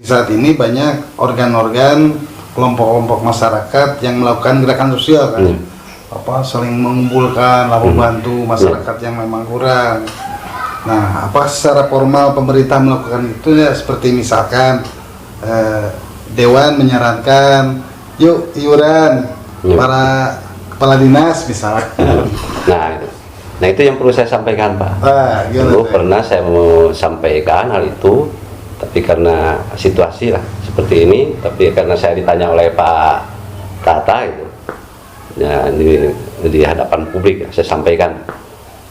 Saat ini banyak organ-organ kelompok-kelompok masyarakat yang melakukan gerakan sosial kan, saling mengumpulkan, lalu bantu masyarakat yang memang kurang. Nah, apa secara formal pemerintah melakukan itu ya, seperti misalkan Dewan menyarankan, yuk iuran para kepala dinas misalnya. Nah itu yang perlu saya sampaikan, Pak. Dulu pernah saya mau sampaikan hal itu, tapi karena situasi lah seperti ini, tapi karena saya ditanya oleh Pak Tata itu, ya di hadapan publik ya, saya sampaikan.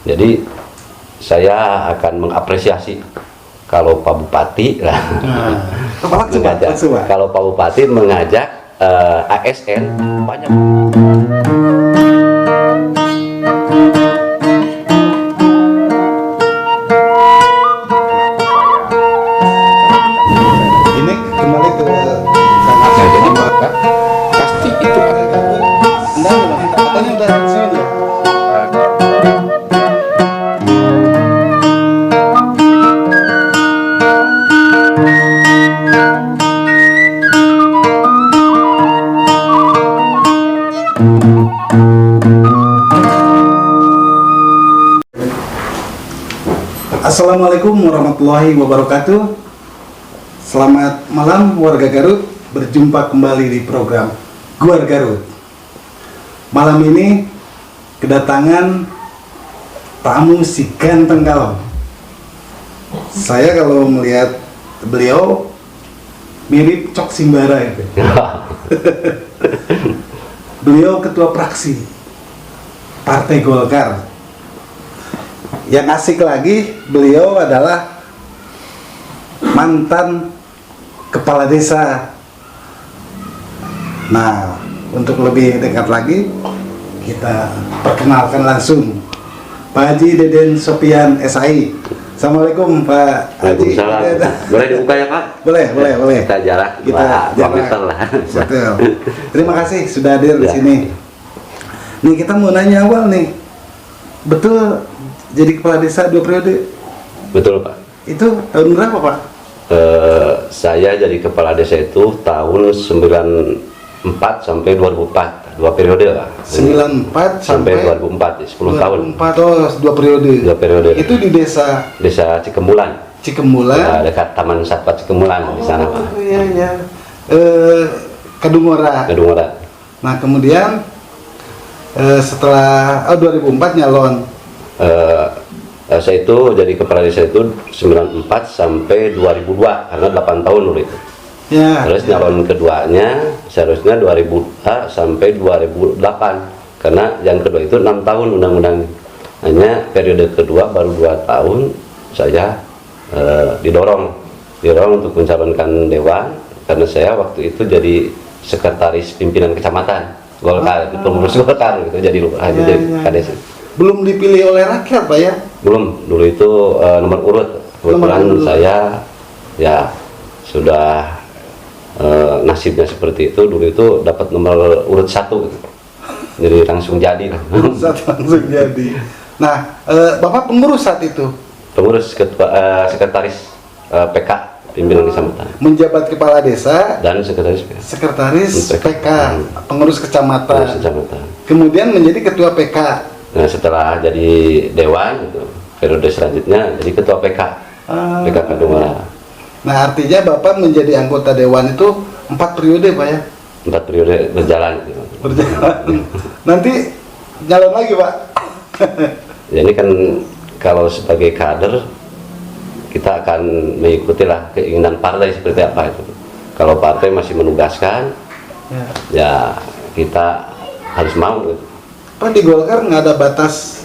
Jadi saya akan mengapresiasi kalau Pak Bupati lah mengajak, kalau Pak Bupati mengajak ASN banyak. Assalamualaikum warahmatullahi wabarakatuh. Selamat malam warga Garut. Berjumpa kembali di program Guar Garut. Malam ini kedatangan tamu si ganteng kalong. Saya kalau melihat beliau mirip Cok Simbara itu. Beliau ketua fraksi Partai Golkar. Yang asik lagi, beliau adalah mantan kepala desa. Nah, untuk lebih dekat lagi, kita perkenalkan langsung Pak Haji Deden Sopian SI. Assalamualaikum Pak Haji. Boleh dibuka ya Pak? Boleh. Kita jarak 2 meter lah. Betul. Terima kasih sudah hadir di sini. Nih kita mau nanya awal nih, betul jadi kepala desa 2 periode? Betul Pak. Itu tahun berapa Pak? Saya jadi kepala desa itu tahun 94 sampai 2004, 2 periode Pak. 94 sampai 2004, 10 tahun. 2004, oh 2 periode. 2 periode. Itu di desa Cikembulan. Cikembulan. Dekat Taman Satwa Cikembulan di sana Pak. Oh iya. Kadungora. Nah kemudian setelah 2004 nyalon. Saya itu jadi kepala desa itu 94 sampai 2002 karena 8 tahun dulu itu. Ya. Terus nyalon keduanya seharusnya 2000 sampai 2008 karena yang kedua itu 6 tahun undang-undang. Hanya periode kedua baru 2 tahun saya didorong untuk mencalonkan dewan karena saya waktu itu jadi sekretaris pimpinan kecamatan Golkar, pengurus Golkar gitu, jadi kades. Belum dipilih oleh rakyat Pak ya? Belum, dulu itu nomor urut. Kebetulan saya ya sudah nasibnya seperti itu, dulu itu dapat nomor urut 1 gitu. Jadi langsung jadi. Langsung jadi. Nah, Bapak pengurus saat itu? Pengurus sekretaris PK pimpinan kecamatan. Menjabat kepala desa dan sekretaris PK, pengurus kecamatan. Kemudian menjadi ketua PK. Nah setelah jadi dewan gitu, periode selanjutnya jadi ketua PK PK Kadungora. Nah artinya Bapak menjadi anggota dewan itu 4 periode Pak ya? 4 periode berjalan gitu. Nanti nyalon lagi Pak? Ya, ini kan kalau sebagai kader kita akan mengikuti lah keinginan partai seperti apa itu. Kalau partai masih menugaskan ya kita harus mau gitu. Pak di Golkar nggak ada batas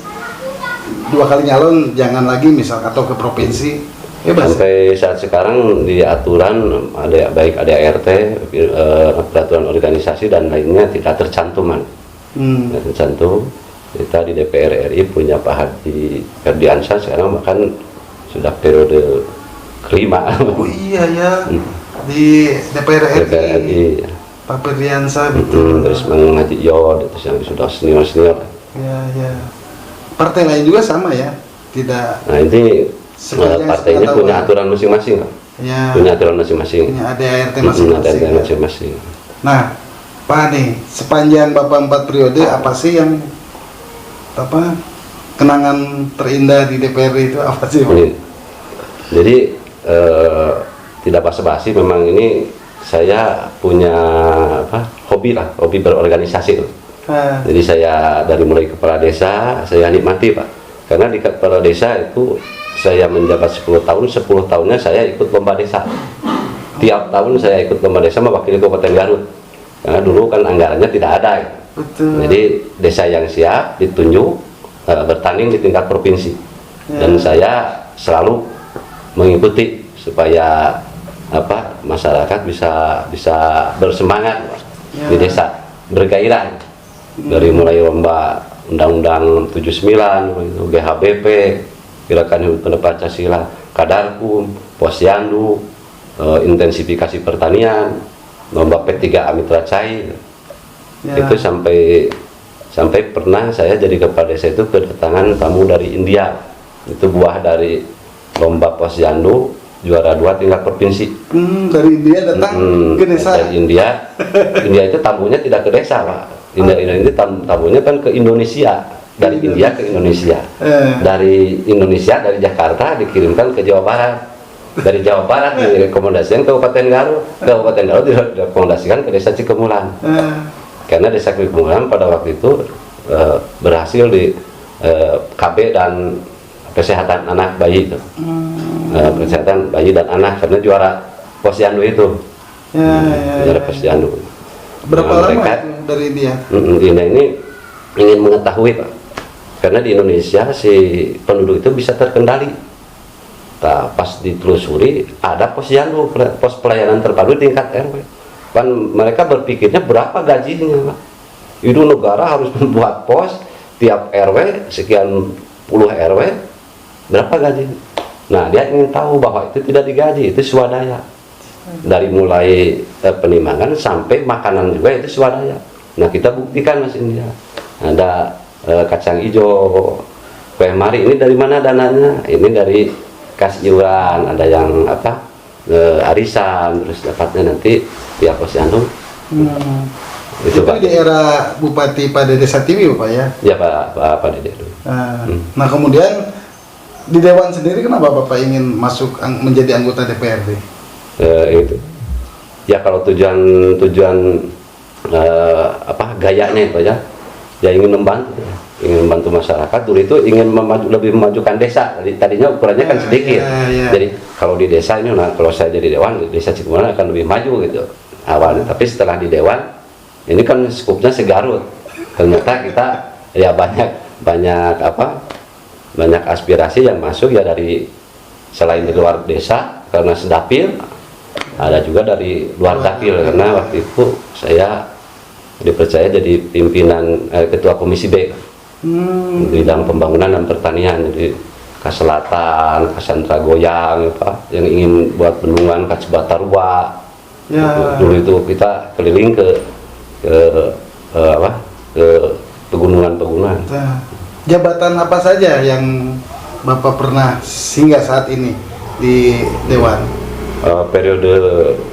2 kali nyalon, jangan lagi misal atau ke provinsi bebas. Sampai saat sekarang di aturan ada baik ada ART, peraturan organisasi dan lainnya tidak tercantuman. Tidak tercantum. Kita di DPR RI punya Pak Haji Ferdiansyah sekarang bahkan sudah periode kelima. Oh iya ya, di DPR RI. Pak Ferdiansyah terus Mang Haji Yod itu yang sudah senior. Ya. Partai lain juga sama ya, tidak. Nah ini partainya punya aturan masing-masing. Ya. Punya aturan masing-masing. Punya ADART masing-masing. ADART masing-masing. Nah, Pak nih, sepanjang Bapak 4 periode apa sih yang kenangan terindah di DPRD itu apa sih, Pak? Jadi tidak basa-basi, memang ini saya punya hobi berorganisasi tuh. Jadi saya dari mulai kepala desa saya nikmati, Pak, karena di kepala desa itu saya menjabat 10 tahun, 10 tahunnya saya ikut lomba desa. Tiap tahun saya ikut lomba desa mewakili Kabupaten Garut. Karena dulu kan anggarannya tidak ada. Betul. Jadi desa yang siap ditunjuk bertanding di tingkat provinsi. Dan saya selalu mengikuti supaya masyarakat bisa bersemangat di desa, bergairah. Dari mulai lomba Undang-Undang 79, GHBP, Gerakan Himpunan Pancasila, Kadarkum, Posyandu, intensifikasi pertanian, lomba P3A Mitra Cair. Itu sampai pernah saya jadi kepala desa itu kedatangan tamu dari India. Itu buah dari lomba Posyandu, juara 2 tingkat provinsi. Dari India datang ke desa. Dari India itu tamunya tidak ke desa, Pak. India ini tamunya kan ke Indonesia. Dari India ke Indonesia, dari Indonesia, dari Jakarta dikirimkan ke Jawa Barat, dari Jawa Barat direkomendasikan ke Kabupaten Garut, direkomendasikan ke Desa Cikemulan, karena Desa Cikemulan pada waktu itu berhasil di KB dan kesehatan anak bayi itu, kesehatan bayi dan anak, karena juara Posyandu itu, juara Posyandu. Berapa lama itu dari India? India ini ingin mengetahui, Pak, karena di Indonesia si penduduk itu bisa terkendali. Nah, pas ditelusuri ada posyandu, pos pelayanan terpadu tingkat RW. Kan mereka berpikirnya berapa gajinya, Pak? Itu negara harus membuat pos tiap RW sekian puluh RW, berapa gaji? Nah, dia ingin tahu bahwa itu tidak digaji, itu swadaya. Dari mulai penimbangan sampai makanan juga itu swadaya. Nah, kita buktikan Mas India. Ada kacang hijau, kue mari, ini dari mana dananya? Ini dari kas iuran, ada yang arisan, terus dapatnya nanti pihak Posyandu. Itu Pak. Di era Bupati Pak Dede Satiwi, Pak ya? Ya Pak Dede. Nah, kemudian di Dewan sendiri kenapa Bapak ingin masuk menjadi anggota DPRD? Itu. Ya kalau tujuan gayanya itu ya ingin membantu masyarakat. Dulu itu ingin lebih memajukan desa. Tadinya ukurannya kan sedikit. Jadi kalau di desa ini, kalau saya jadi dewan, Desa Cikemulan akan lebih maju gitu awalnya. Tapi setelah di dewan, ini kan skupnya segarut. Ternyata kita ya banyak aspirasi yang masuk ya dari selain di luar desa karena sedapil, ada juga dari luar dapil karena waktu itu saya dipercaya jadi pimpinan ketua komisi B di bidang pembangunan dan pertanian. Jadi ke selatan, ke Santra Goyang, yang ingin buat bendungan ke Cibatarua. Dulu itu kita keliling ke pegunungan. Jabatan apa saja yang Bapak pernah singgah saat ini di Dewan? Periode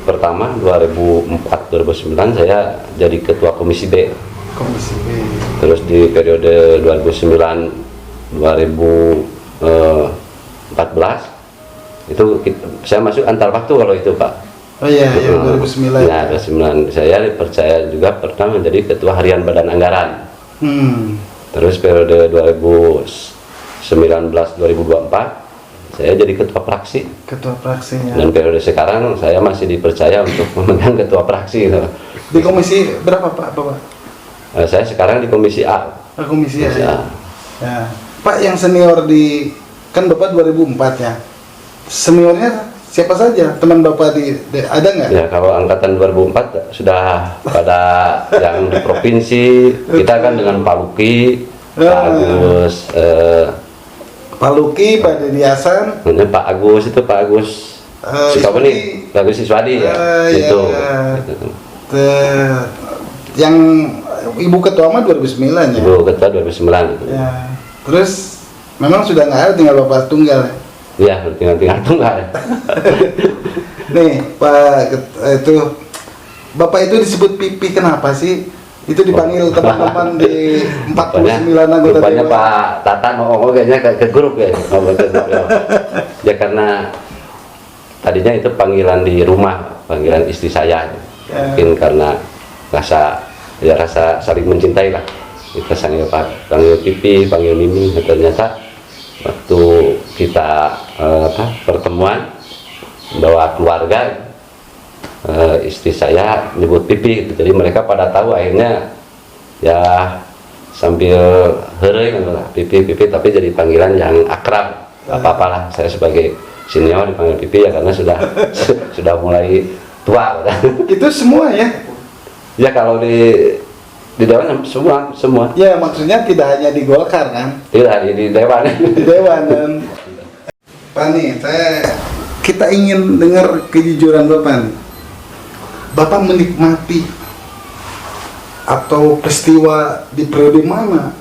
pertama 2004-2009 saya jadi ketua komisi B. Komisi B. Terus di periode 2009-2014 itu saya masuk antar waktu kalau itu, Pak. Oh iya, 2009. Ya, 2009 saya dipercaya juga pernah menjadi ketua harian Badan Anggaran. Terus periode 2019-2024 saya jadi ketua praksi. Ketua praksinya. Dan periode sekarang saya masih dipercaya untuk memegang ketua praksi. Di komisi berapa Pak Bapak? Saya sekarang di komisi A. Komisi A. Ya. Pak, yang senior kan Bapak 2004 ya. Seniornya siapa saja? Teman Bapak ada nggak? Ya, kalau angkatan 2004 sudah pada yang di provinsi, kita kan dengan Pak Luki, Pak Agus, Pak Luki, Pak Dedi Hasan, Pak Agus itu Pak Agus siapa nih? Pak Agus Siswadi ya, itu. Yang Ibu Ketua mah 2009 ya? Ibu Ketua 2009 itu. Ya. Terus memang sudah nggak ada, tinggal Bapak tunggal ya? Iya, tinggal tunggal. Nih Pak itu Bapak itu disebut Pipi kenapa sih? Itu dipanggil teman-teman di 49 anggota rupanya dewan. Pak Tata ngomong kayaknya ke grup ya. Ya karena tadinya itu panggilan di rumah, panggilan istri saya. Mungkin karena rasa saling mencintai lah. Kita panggil Pipi, panggil Mimi. Ternyata waktu kita pertemuan bawa keluarga, istri saya nyebut Pipi gitu. Jadi mereka pada tahu, akhirnya ya sambil heureuy lah Pipi tapi jadi panggilan yang akrab. Apa-apalah, saya sebagai senior dipanggil Pipi ya karena sudah mulai tua. Itu semua ya? Ya kalau di Dewan semua. Ya maksudnya tidak hanya di Golkar kan? Tidak di Dewan. Di Dewan kan. Pak nih, kita ingin dengar kejujuran Bapak nih. Bapak menikmati atau peristiwa di periode mana?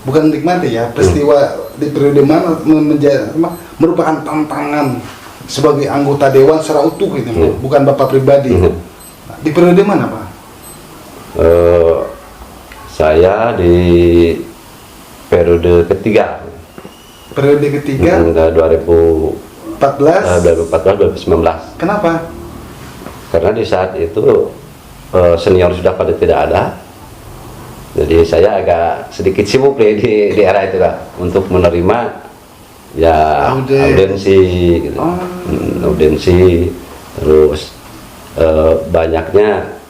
Bukan menikmati ya, peristiwa di periode mana merupakan tantangan sebagai anggota dewan secara utuh gitu, bukan Bapak pribadi. Nah, di periode mana Pak? Saya di periode ketiga. Periode ketiga? 2014-2019. Kenapa? Karena di saat itu senior sudah pada tidak ada, jadi saya agak sedikit sibuk di era itu lah untuk menerima ya audiensi gitu. Audiensi, terus banyaknya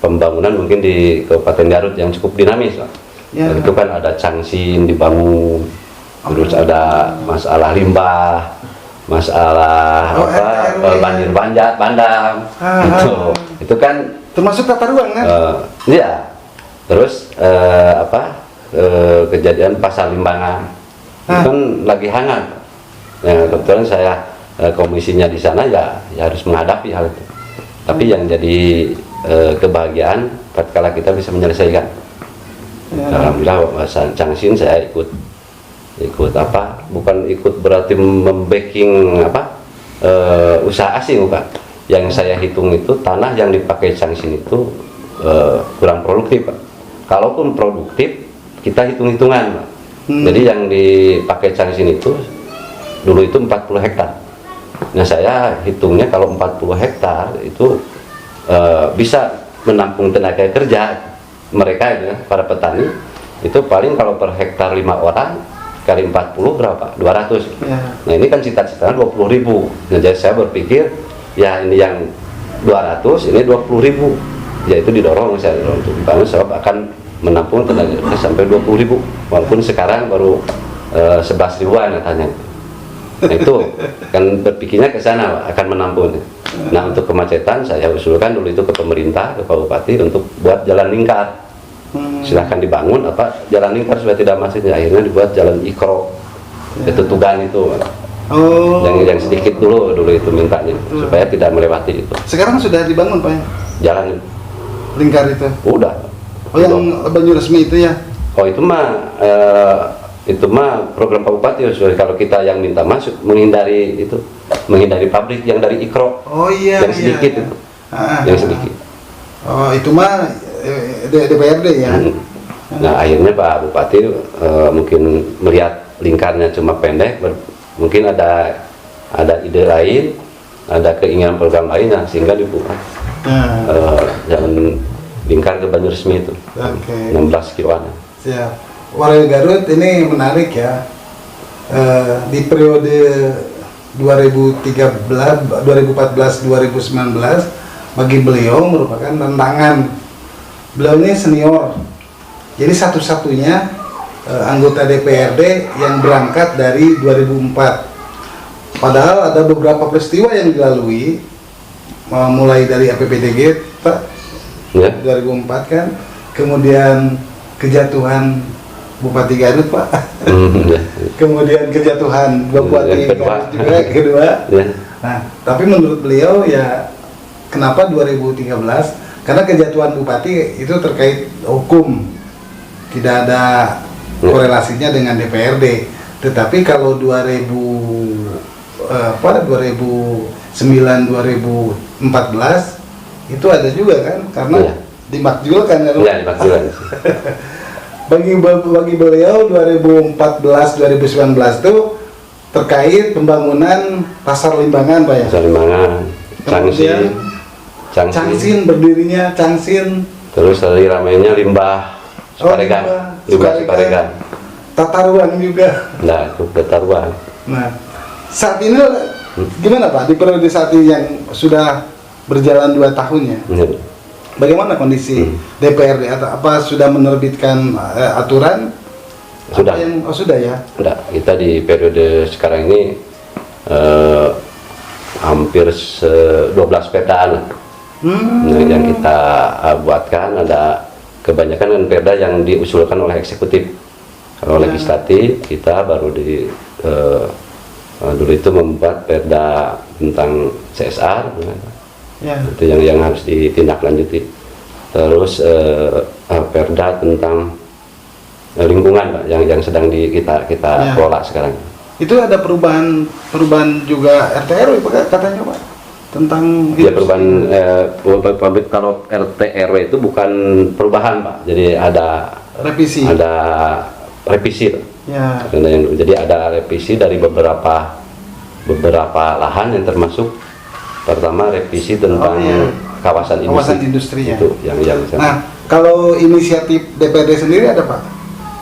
pembangunan mungkin di Kabupaten Garut yang cukup dinamis lah. Dan itu kan ada Changsin dibangun, terus ada masalah limbah, masalah banjir bandang, itu kan termasuk tata ruang kan? Iya. Terus kejadian pasar Limbangan itu kan lagi hangat. Ya, kebetulan saya komisinya di sana ya harus menghadapi hal itu. Tapi yang jadi kebahagiaan tatkala kita bisa menyelesaikan. Alhamdulillah Changsin saya ikut bukan ikut berarti membacking usaha asing, bukan. Yang saya hitung itu tanah yang dipakai Changsin itu kurang produktif, Pak. Kalaupun produktif kita hitung-hitungan, Pak. Jadi yang dipakai Changsin itu dulu itu 40 hektar. Nah saya hitungnya kalau 40 hektar itu bisa menampung tenaga kerja mereka ya, para petani itu paling kalau per hektar 5 orang kali 40 berapa? 200. Nah ini kan cita-citanya 20.000. Nah jadi saya berpikir ya ini yang 200, ini 20.000. Ya itu didorong untuk dibangun sebab akan menampung tenaga sampai 20.000. Walaupun sekarang baru 11 ribuan katanya. Nah itu kan berpikirnya ke sana, Pak, akan menampung. Nah untuk kemacetan saya usulkan dulu itu ke pemerintah, ke Pak Bupati untuk buat jalan lingkar. Silahkan dibangun jalan lingkar supaya tidak macet. Akhirnya dibuat jalan Ikro, itu Tugan itu. Yang sedikit dulu itu mintanya supaya tidak melewati itu. Sekarang sudah dibangun Pak? Jalan lingkar itu? Udah. Yang baju resmi itu ya? Oh itu mah program Pak Bupati kalau kita yang minta masuk menghindari pabrik yang dari Ikro. Yang sedikit itu. Yang sedikit. Itu mah DPRD ya. Nah akhirnya Pak Bupati mungkin melihat lingkarnya cuma pendek, mungkin ada ide lain, ada keinginan program lain, sehingga dibuat jalan lingkar ke Banjarmasin itu 16 kiloan. Siap. Warga Garut ini menarik ya. Di periode 2014-2019 bagi beliau merupakan tantangan. Beliau ini senior, jadi satu-satunya anggota DPRD yang berangkat dari 2004. Padahal ada beberapa peristiwa yang dilalui, mulai dari APBDG Pak, 2004 kan, kemudian kejatuhan Bupati Garut Pak, kemudian kejatuhan Bupati Garut juga kedua. Nah, tapi menurut beliau ya kenapa 2013? Karena kejatuhan Bupati itu terkait hukum, tidak ada korelasinya dengan DPRD. Tetapi kalau 2013 2014 itu ada juga kan, karena Iya. dimakjulkan kan. Ya, dimakjulkan. Bagi beliau 2014-2019 itu terkait pembangunan pasar Limbangan, Pak ya. Pasar Limbangan, Kemudian Cangsin berdirinya Cangsin. Terus dari ramainya Limbah Sukaregan, Limbah Sukaregan. Tata ruang juga. Nah, itu tata ruang. Nah, saat ini gimana Pak di periode saat ini yang sudah berjalan 2 tahunnya? Bagaimana kondisi DPRD atau apa sudah menerbitkan aturan? Sudah. Sudah ya. Sudah. Kita di periode sekarang ini hampir 12 perdaan lah. Yang kita buatkan, ada kebanyakan kan perda yang diusulkan oleh eksekutif. Kalau legislatif kita baru dulu itu membuat perda tentang CSR, itu yang harus ditindaklanjuti. Terus perda tentang lingkungan, Pak, yang sedang kita kelola sekarang. Itu ada perubahan juga RT RW katanya, Pak, tentang ya perubahan kalau RT RW itu bukan perubahan, Pak, jadi ada revisi, Pak. Ya. Jadi ada revisi dari beberapa lahan yang termasuk pertama revisi tentang kawasan industri ya. Itu yang nah, kalau inisiatif DPRD sendiri ada, Pak?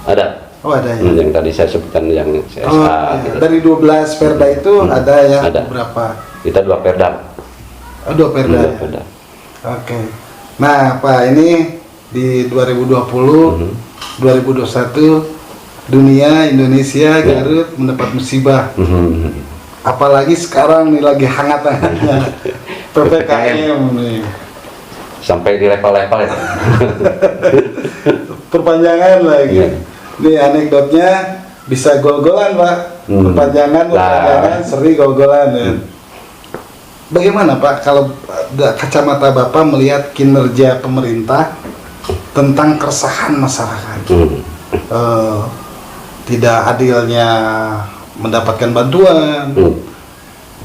Ada. Oh, ada ya. Yang tadi saya sebutkan yang CSA. Gitu. Dari 12 perda itu ada ya ada. berapa? Kita 2 perda. Oh, 2 perda. Ya? Perda. Oke. Nah, Pak, ini di 2020, 2021 dunia Indonesia Garut mendapat musibah. Apalagi sekarang nih lagi hangat-hangatnya PPKM nih. Sampai di level-level ya. Perpanjangan lagi. Ini anekdotnya bisa gol-golan, Pak. Perpanjangan, seri gol-golan ya. Bagaimana, Pak, kalau kacamata Bapak melihat kinerja pemerintah tentang keresahan masyarakat? Tidak adilnya mendapatkan bantuan,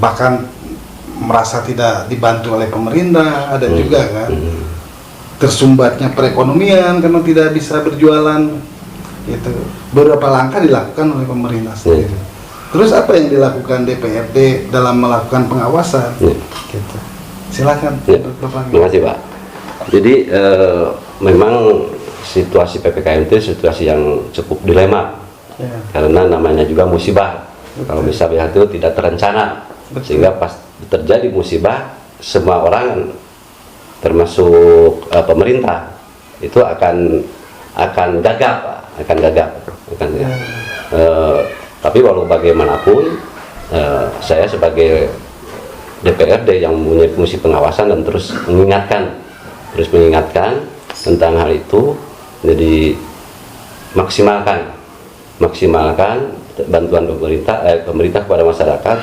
bahkan merasa tidak dibantu oleh pemerintah, ada juga kan. Tersumbatnya perekonomian karena tidak bisa berjualan. Itu beberapa langkah dilakukan oleh pemerintah sendiri. Terus apa yang dilakukan DPRD dalam melakukan pengawasan? Gitu. Silakan. Terima kasih, Pak. Jadi memang situasi PPKM itu situasi yang cukup dilema. Karena namanya juga musibah. Kalau musibah itu tidak terencana. Sehingga pas terjadi musibah, semua orang termasuk pemerintah itu akan gagap, Pak. Tapi walau bagaimanapun saya sebagai DPRD yang mempunyai fungsi pengawasan dan terus mengingatkan tentang hal itu. Jadi maksimalkan bantuan pemerintah kepada masyarakat,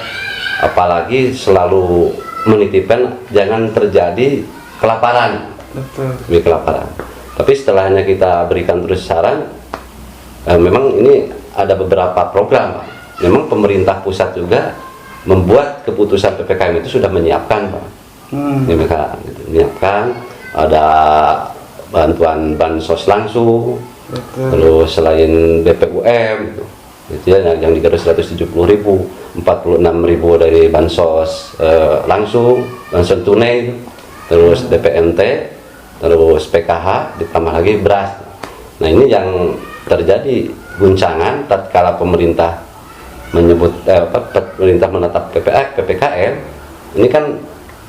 apalagi selalu menitipkan jangan terjadi kelaparan. Tapi setelahnya kita berikan terus saran, memang ini ada beberapa program, Pak. Memang pemerintah pusat juga membuat keputusan PPKM itu sudah menyiapkan, Pak. Menyiapkan ada bantuan bansos langsung. Terus selain BPUM itu ya, yang di Garut 170.000, 46.000 dari bansos langsung, bansos tunai, terus DPNT, terus PKH, ditambah lagi beras. Nah, ini yang terjadi guncangan tatkala pemerintah pemerintah menetap PPKM. Ini kan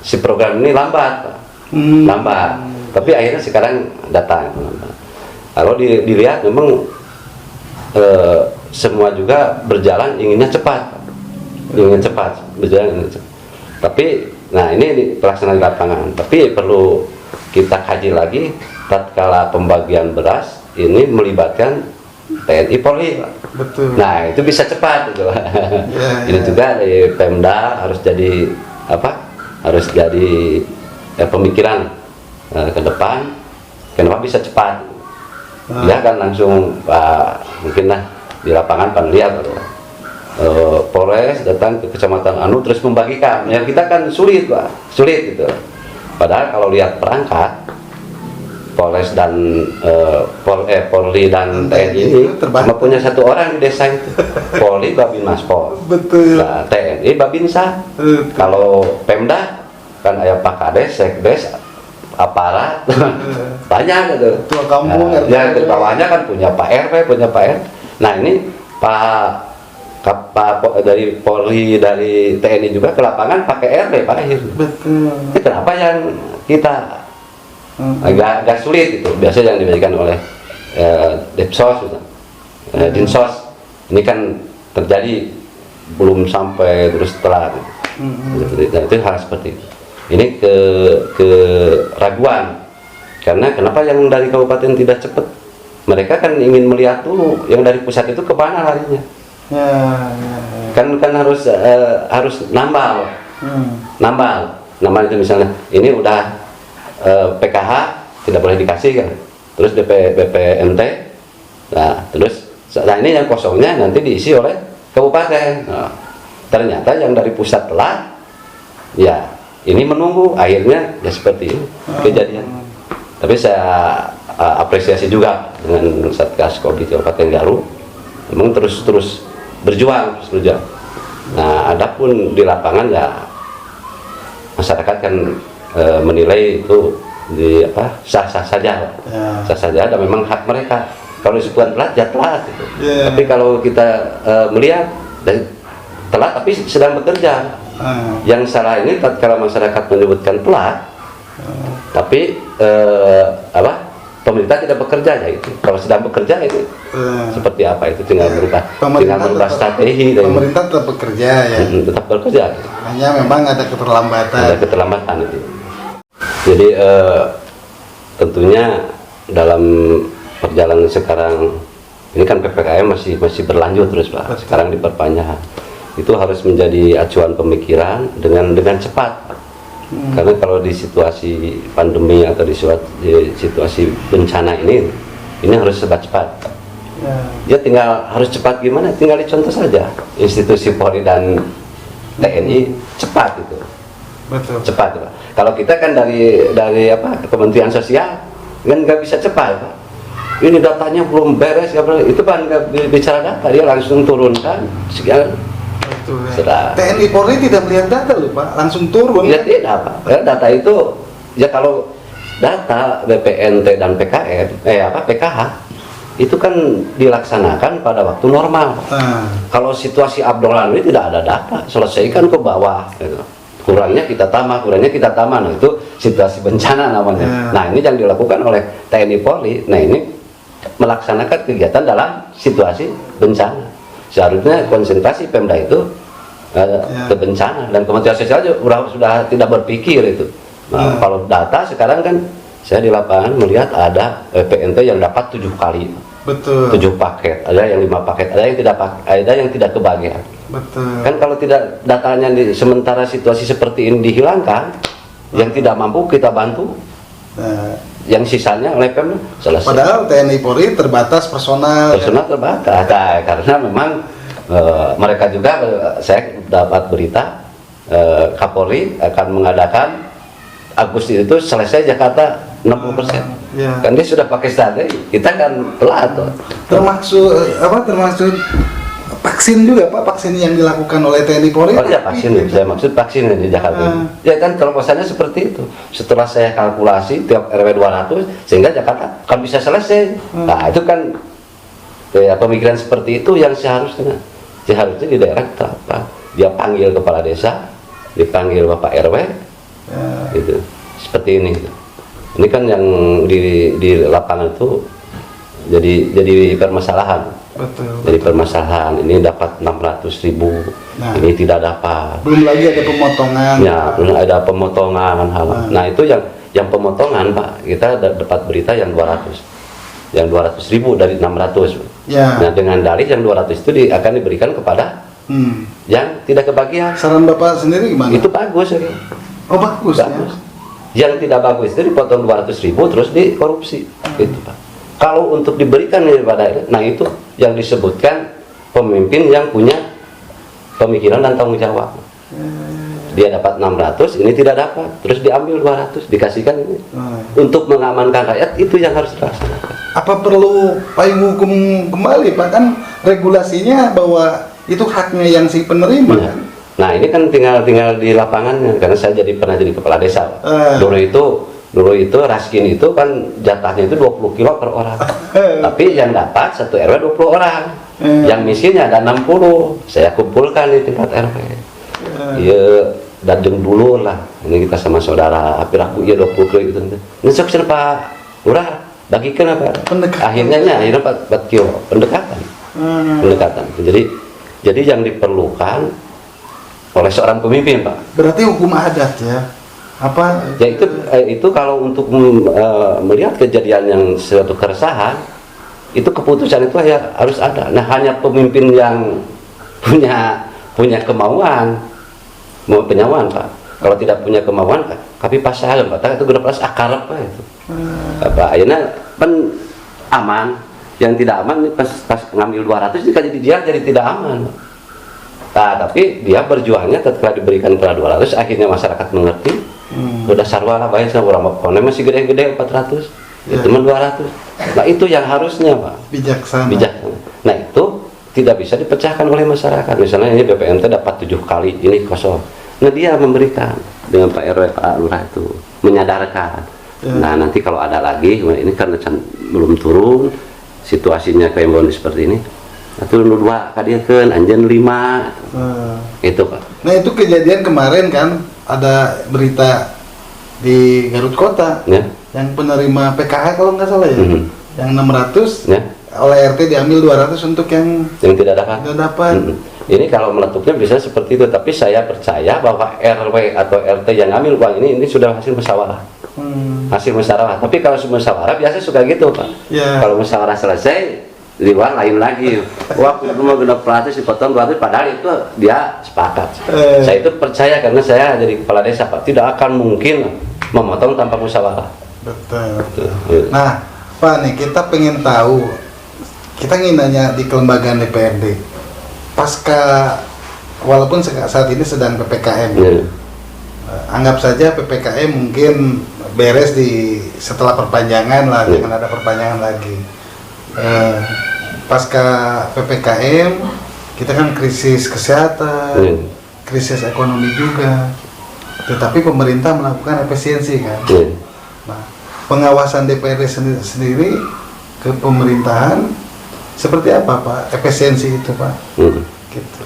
si program ini lambat. Tapi akhirnya sekarang datang. Kalau dilihat memang semua juga berjalan inginnya cepat, berjalan. Tapi nah ini pelaksanaan di lapangan. Tapi perlu kita kaji lagi tatkala pembagian beras ini melibatkan TNI Polri. Betul. Nah, itu bisa cepat gitu. Ini juga dari Pemda harus jadi pemikiran ke depan kenapa bisa cepat. Dia kan langsung mungkin lah di lapangan lihat Polres datang ke Kecamatan Anu terus membagikan. Ya kita kan sulit Pak, sulit gitu. Padahal kalau lihat perangkat Polres dan Polri dan TNI ini cuma punya satu orang di desa itu. Polri Babin Maspol. Betul. Nah, TNI Babinsa. Kalau Pemda kan ada Pak Kades, Sekdes, aparat banyak gitu. Tua kampung Nah, ya di bawahnya kan punya Pak RW, punya Pak R. Nah ini Pak dari Polri, dari TNI juga ke lapangan pakai RW Pak Akhir. Betul. Ini kenapa yang kita agak sulit itu? Biasa yang diberikan oleh Depsos, Dinsos. Ini kan terjadi belum sampai terus telat. Nah, itu hal seperti itu. Ini keraguan. Karena kenapa yang dari kabupaten tidak cepat? Mereka kan ingin melihat dulu yang dari pusat itu ke mana larinya. Kan harus nambal. Nambal itu misalnya ini udah PKH tidak boleh dikasih kan. Terus BPMT. Nah, terus ini yang kosongnya nanti diisi oleh kabupaten. Nah, ternyata yang dari pusat telat ya ini menunggu, akhirnya ya seperti ini kejadian. Tapi saya apresiasi juga dengan Satgas Covid Kabupaten Garut, memang terus berjuang. Nah, adapun di lapangan ya masyarakat kan menilai itu sah-sah saja, sah saja, dan memang hak mereka. Kalau disebutkan telat ya telat gitu. Tapi kalau kita melihat dan telat tapi sedang bekerja. Yang salah ini kalau masyarakat menyebutkan telat, tapi pemerintah tidak bekerja ya itu. Kalau sedang bekerja itu seperti apa itu tinggal berubah strategi. Pemerintah tetap bekerja ya. Tetap bekerja. Hanya memang ada keterlambatan. Ada keterlambatan itu. Jadi tentunya dalam perjalanan sekarang ini kan PPKM masih berlanjut terus Pak. Betul. Sekarang diperpanjang. Itu harus menjadi acuan pemikiran dengan cepat. Karena kalau di situasi pandemi atau di situasi bencana ini harus cepat-cepat. Dia tinggal harus cepat gimana? Tinggal dicontoh saja. Institusi Polri dan TNI cepat itu. Betul. Cepat Pak. Kalau kita kan dari Kementerian Sosial kan nggak bisa cepat Pak. Ini datanya belum beres, itu kan nggak bicara data, dia langsung turunkan sekian. Betul, ya. TNI Polri tidak melihat data loh Pak, langsung turun. Ya tidak Pak. Ya, data itu ya kalau data BPNT dan PKH itu kan dilaksanakan pada waktu normal. Kalau situasi abnormal ini tidak ada data, selesaikan ke bawah. Gitu. Kurangnya kita tambah. Nah itu situasi bencana namanya. Nah ini yang dilakukan oleh TNI Polri. Nah ini melaksanakan kegiatan dalam situasi bencana. Seharusnya konsentrasi Pemda itu ke bencana, dan Kementerian Sosial juga sudah tidak berpikir itu. Nah, kalau data sekarang kan saya di lapangan melihat ada PNT yang dapat 7 kali. Betul. 7 paket, ada yang 5 paket, ada yang tidak kebagian. Betul. Kan kalau tidak datanya sementara situasi seperti ini dihilangkan, yang tidak mampu kita bantu. Yang sisanya oleh Pemda selesai. Padahal TNI Polri terbatas personal. Terbatas. Nah, karena memang mereka juga saya dapat berita Kapolri akan mengadakan Agustus itu selesai Jakarta 60%. Kan dia sudah pakai strategi. Kita kan telat. Termasuk vaksin juga Pak, vaksin yang dilakukan oleh TNI Polri. Oh ya vaksin, saya maksud vaksin di Jakarta. Ya kan terobosannya seperti itu. Setelah saya kalkulasi tiap RW 200 sehingga Jakarta kan bisa selesai. Nah itu kan ya, pemikiran seperti itu yang seharusnya di daerah apa? Dia panggil kepala desa, dipanggil Bapak RW, gitu. Seperti ini. Ini kan yang di lapangan itu jadi permasalahan. Betul. Jadi permasalahan ini dapat 600.000, ini tidak dapat. Belum lagi ada pemotongan. Ya, belum ada pemotongan hal. Nah itu yang pemotongan Pak, kita dapat berita yang 200, yang 200.000 dari 600. Ya. Nah dengan dalih yang 200 itu akan diberikan kepada yang tidak kebagian. Saran Bapak sendiri gimana? Itu bagus. Ya. Oh bagus. Ya. Yang tidak bagus itu dipotong 200.000 terus dikorupsi, gitu Pak. Kalau untuk diberikan kepada, nah itu yang disebutkan pemimpin yang punya pemikiran dan tanggung jawab. Dia dapat 600, ini tidak dapat, terus diambil 200, dikasihkan ini. Untuk mengamankan rakyat, itu yang harus dilaksanakan. Apa perlu payung hukum kembali Pak? Kan regulasinya bahwa itu haknya yang si penerima kan? Nah ini kan tinggal di lapangannya, karena saya pernah jadi kepala desa. Dulu itu raskin itu kan jatahnya itu 20 kilo per orang. Tapi yang dapat satu RW 20 orang. Yang miskinnya ada 60. Saya kumpulkan di tingkat RW. Iya, dadeng dulu lah. Ini kita sama saudara, hampir aku iya 20 kilo gitu. Ngesok sih Pak Lurah, bagikan apa? Akhirnya 4 kilo pendekatan. Pendekatan. Jadi yang diperlukan oleh seorang pemimpin, Pak. Berarti hukum adat ya? Apa? Ya itu kalau untuk melihat kejadian yang suatu keresahan, itu keputusan itu ya harus ada. Nah hanya pemimpin yang punya kemauan, mau penyawaan Pak. Kalau tidak punya kemauan, tapi pas saya Pak, itu guna pas akar apa itu. Apa? Akhirnya kan aman, yang tidak aman pas ngambil 200 dia jadi tidak aman. Nah, tapi dia berjuangnya setelah diberikan kepada 200, akhirnya masyarakat mengerti. Udah sarwala baik sama orang Mapone masih gede-gede 400, itu cuma 200. Nah itu yang harusnya Pak. Bijaksana. Nah itu tidak bisa dipecahkan oleh masyarakat. Misalnya ini BPNT dapat 7 kali, ini kosong. Nah dia memberikan dengan Pak RW Pak Lurah itu menyadarkan. Nah nanti kalau ada lagi, ini karena belum turun situasinya kayak seperti ini. Atau 2 kadiakeun anjeun 5. Itu Pak. Nah itu kejadian kemarin kan ada berita di Garut Kota yang penerima PKH kalau nggak salah ya, yang 600 oleh RT diambil 200 untuk yang tidak dapat. Ini kalau meletuknya bisa seperti itu, tapi saya percaya bahwa RW atau RT yang ambil uang ini sudah hasil musyawarah. Hasil musyawarah. Tapi kalau musyawarah biasa suka gitu Pak. Kalau musyawarah selesai di luar lain lagi. Wah, cuma genap 100 dipotong 200, padahal itu dia sepakat. Saya itu percaya karena saya jadi kepala desa Pak, tidak akan mungkin memotong tanpa musyawarah. Betul. Nah, Pak nih kita pengen tahu, kita ingin nanya di kelembagaan DPRD. Pasca walaupun saat ini sedang PPKM. Anggap saja PPKM mungkin beres setelah perpanjangan lah, jangan ada perpanjangan lagi. Pasca PPKM kita kan krisis kesehatan, krisis ekonomi juga, tetapi pemerintah melakukan efisiensi kan. Nah, pengawasan DPRD sendiri ke pemerintahan seperti apa Pak efisiensi itu Pak? Gitu.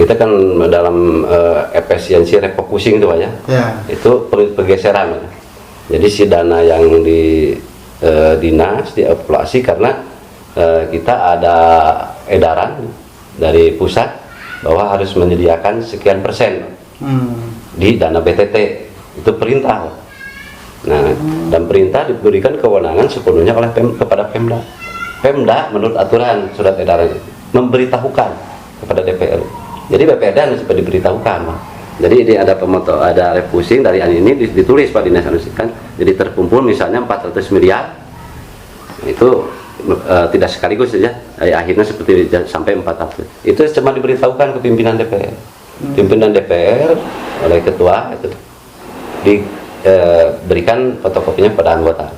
Kita kan dalam efisiensi refocusing itu Pak ya. Itu pergeseran. Jadi si dana yang di dinas dievaluasi karena kita ada edaran dari pusat bahwa harus menyediakan sekian persen di dana BTT, itu perintah. Nah, dan perintah diberikan kewenangan sepenuhnya oleh kepada Pemda. Pemda menurut aturan surat edaran memberitahukan kepada DPR. Jadi BPD harus diberitahukan. Jadi ini ada ada refusing dari ini ditulis Pak Dinas kan. Jadi terkumpul misalnya 400 miliar. Itu tidak sekaligus saja, akhirnya seperti sampai 400. Itu cuma diberitahukan ke pimpinan DPR. Pimpinan DPR oleh ketua itu diberikan fotokopinya pada anggota.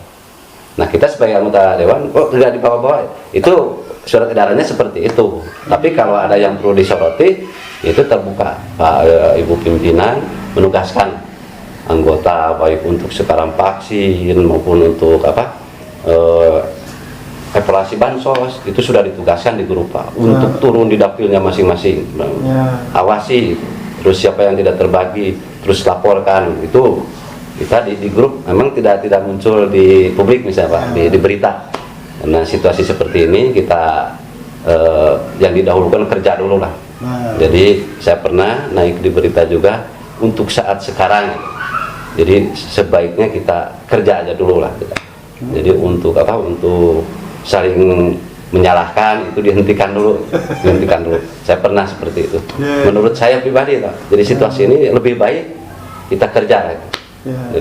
Nah kita sebagai anggota dewan, tidak dibawa-bawa. Itu surat edarannya seperti itu. Tapi kalau ada yang perlu disoroti, itu terbuka. Pak Ibu pimpinan menugaskan anggota baik untuk sekarang vaksin maupun untuk evaluasi bansos, itu sudah ditugaskan di grup Pak untuk turun di dapilnya masing-masing, awasi, terus siapa yang tidak terbagi terus laporkan. Itu kita di grup memang tidak muncul di publik misalnya Pak, di berita. Karena situasi seperti ini kita yang didahulukan kerja dulu lah. Jadi saya pernah naik di berita juga untuk saat sekarang. Jadi sebaiknya kita kerja aja dulu lah. Jadi untuk untuk saling menyalahkan itu dihentikan dulu. Saya pernah seperti itu. Menurut saya pribadi Pak. Jadi situasi ini lebih baik kita kerja.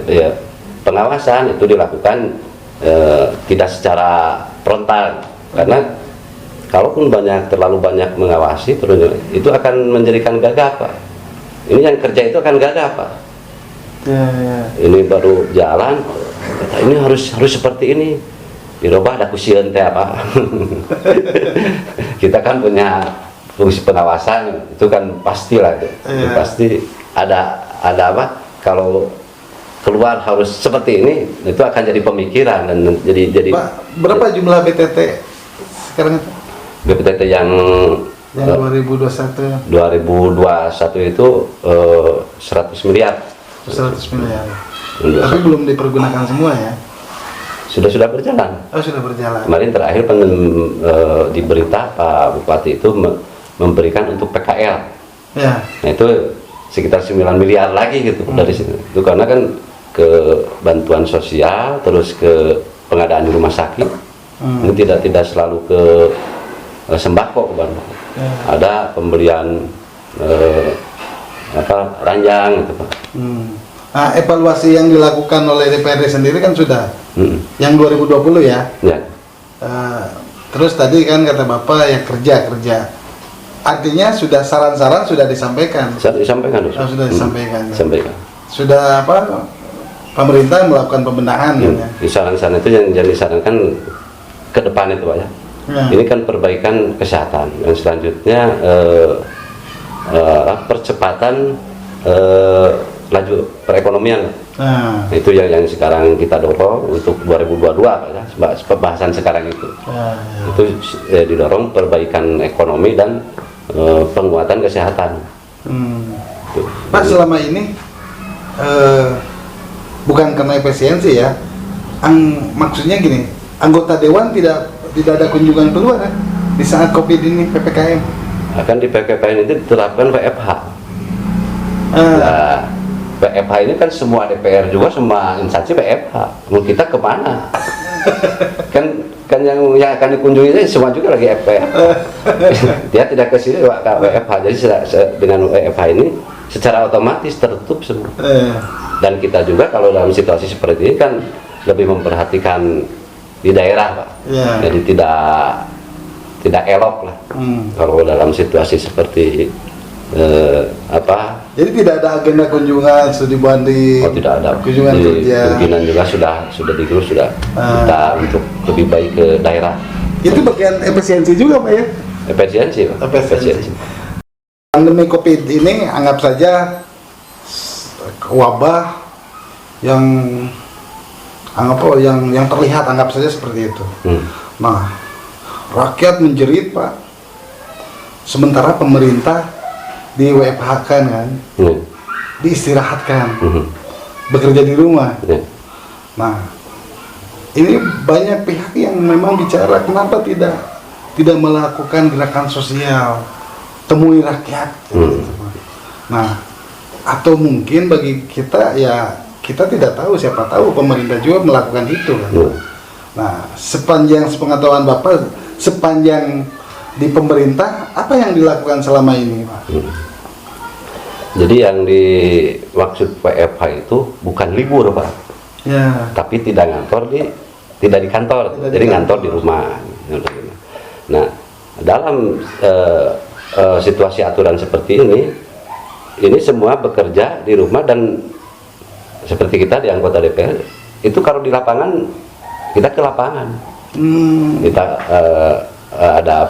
Ya, pengawasan itu dilakukan tidak secara frontal karena kalaupun terlalu banyak mengawasi itu akan menjadikan gagap Pak. Ini yang kerja itu akan gagap Pak. Ini baru jalan, ini harus seperti ini, dirubah ada kusieun teh Pak. Kita kan punya fungsi pengawasan, itu kan pastilah itu. Pasti ada apa kalau keluar harus seperti ini, itu akan jadi pemikiran dan jadi Pak, berapa jumlah BTT sekarang? BTT yang 2021 itu 100 miliar. 100 miliar. Tapi belum dipergunakan semua ya? Sudah berjalan. Oh, sudah berjalan. Kemarin terakhir di berita Pak Bupati itu memberikan untuk PKL. Ya. Nah itu sekitar 9 miliar lagi gitu dari situ. Itu karena kan ke bantuan sosial, terus ke pengadaan di rumah sakit. Ini tidak selalu ke sembako Pak. Ada pembelian ranjang gitu Pak. Nah, evaluasi yang dilakukan oleh DPRD sendiri kan sudah yang 2020 ya. Terus tadi kan kata Bapak ya kerja. Artinya sudah saran-saran sudah disampaikan. Sudah disampaikan. Sudah disampaikan. Disampaikan. Sudah apa? Pemerintah melakukan pembenahan ya. Di saran-saran itu yang jadi disarankan ke depan itu Pak ya. Ini kan perbaikan kesehatan dan selanjutnya percepatan laju perekonomian. Itu yang sekarang kita dorong untuk 2022 Pak ya. Pembahasan sekarang itu. Itu didorong perbaikan ekonomi dan penguatan kesehatan. Pak, selama ini bukan karena efisiensi ya. Maksudnya gini, anggota dewan tidak ada kunjungan keluar kan di saat Covid ini PPKM. Akan di PPKM itu diterapkan WFH. Nah, WFH ini kan semua DPR juga, semua instansi WFH. Mau kita kemana? kan yang akan dikunjungi semua juga lagi WFH. Dia tidak ke sini WFH. Jadi dengan WFH ini secara otomatis tertutup semua. Dan kita juga kalau dalam situasi seperti ini kan lebih memperhatikan di daerah Pak. Jadi tidak elok lah kalau dalam situasi seperti Jadi tidak ada agenda kunjungan studi banding. Oh, tidak ada. Kunjungan kerja. Pimpinan juga sudah digerus kita untuk lebih baik ke daerah. Itu bagian efisiensi juga Pak ya? Efisiensi Pak. Efisiensi. Pandemi Covid ini anggap saja wabah yang terlihat, anggap saja seperti itu. Nah, rakyat menjerit Pak, sementara pemerintah di WFH kan, diistirahatkan, bekerja di rumah. Nah, ini banyak pihak yang memang bicara kenapa tidak melakukan gerakan sosial, temui rakyat. Nah, atau mungkin bagi kita ya kita tidak tahu, siapa tahu pemerintah juga melakukan itu kan. Nah, sepanjang sepengetahuan Bapak, sepanjang di pemerintah apa yang dilakukan selama ini Pak? Jadi yang dimaksud WFH itu bukan libur Pak. Tapi tidak di kantor, jadi ngantor di rumah. Nah, dalam situasi aturan seperti ini semua bekerja di rumah, dan seperti kita di anggota DPR itu kalau di lapangan kita ke lapangan. Kita ada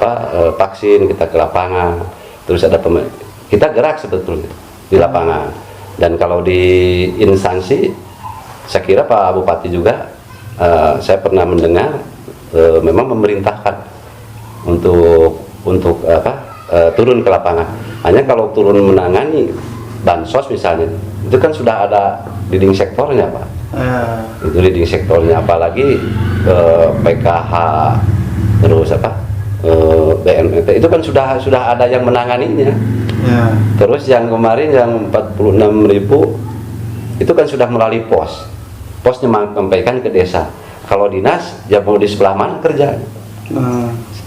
vaksin, kita ke lapangan, terus ada kita gerak sebetulnya di lapangan. Dan kalau di instansi, saya kira Pak Bupati juga saya pernah mendengar memang memerintahkan untuk turun ke lapangan. Hanya kalau turun menangani bansos misalnya, itu kan sudah ada leading sektornya Pak. Itu leading sektornya, apalagi PKH, terus BNPT itu kan sudah ada yang menanganinya. Terus yang kemarin yang 46.000 itu kan sudah melalui posnya menyampaikan ke desa. Kalau dinas ya mau di sebelah mana kerja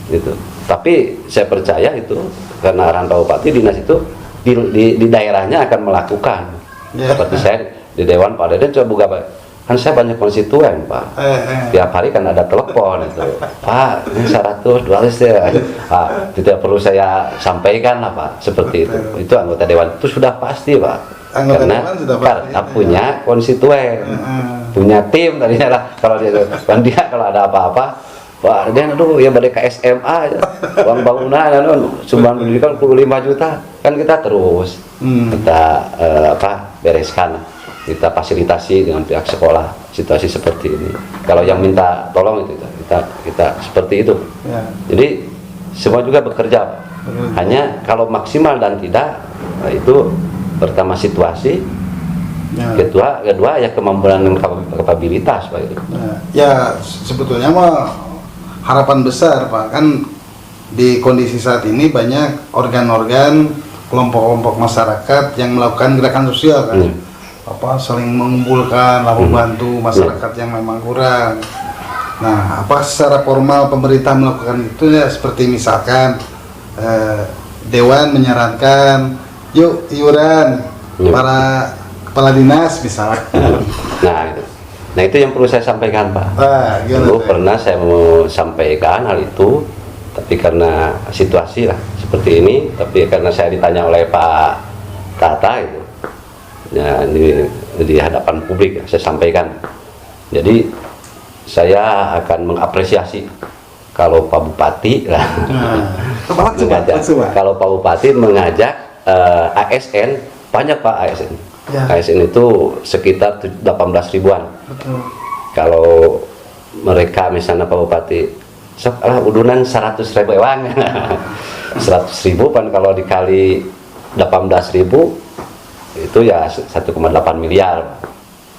gitu. Tapi saya percaya itu karena arahan Pak Bupati, dinas itu di daerahnya akan melakukan. Seperti saya di Dewan Pak Deden coba kan saya banyak konstituen Pak. Tiap hari kan ada telepon itu, Pak ini 100 200 ya. Pak, tidak perlu saya sampaikan lah Pak, seperti itu anggota dewan itu sudah pasti Pak, karena punya konstituen, punya tim tadinya lah. Kalau dia kalau ada apa-apa, Pak dia aduh ya badai ke SMA ya. Uang bangunan sumbang pendidikan 45 juta kan kita terus kita bereskan, kita fasilitasi dengan pihak sekolah situasi seperti ini. Kalau yang minta tolong itu kita seperti itu ya. Jadi semua juga bekerja Pak. Hanya kalau maksimal dan tidak itu pertama situasi ya. Kedua ya kemampuan dan kapabilitas Pak itu. Ya sebetulnya mah harapan besar Pak, kan di kondisi saat ini banyak organ-organ kelompok-kelompok masyarakat yang melakukan gerakan sosial kan, saling mengumpulkan, lalu bantu masyarakat yang memang kurang. Nah, apa secara formal pemerintah melakukan itu ya, seperti misalkan dewan menyarankan yuk iuran para kepala dinas misalnya. Nah itu yang perlu saya sampaikan Pak. Dulu pernah saya mau sampaikan hal itu, tapi karena situasi lah seperti ini, tapi karena saya ditanya oleh Pak Tata itu, ya di hadapan publik saya sampaikan. Jadi saya akan mengapresiasi kalau Pak Bupati lah, kalau Pak Bupati mengajak ASN, banyak Pak ASN. Ya. ASN itu sekitar 18 ribuan. Kalau mereka misalnya Pak Bupati udunan 100 ribu uang 100 ribu kan kalau dikali 18 ribu itu ya 1,8 miliar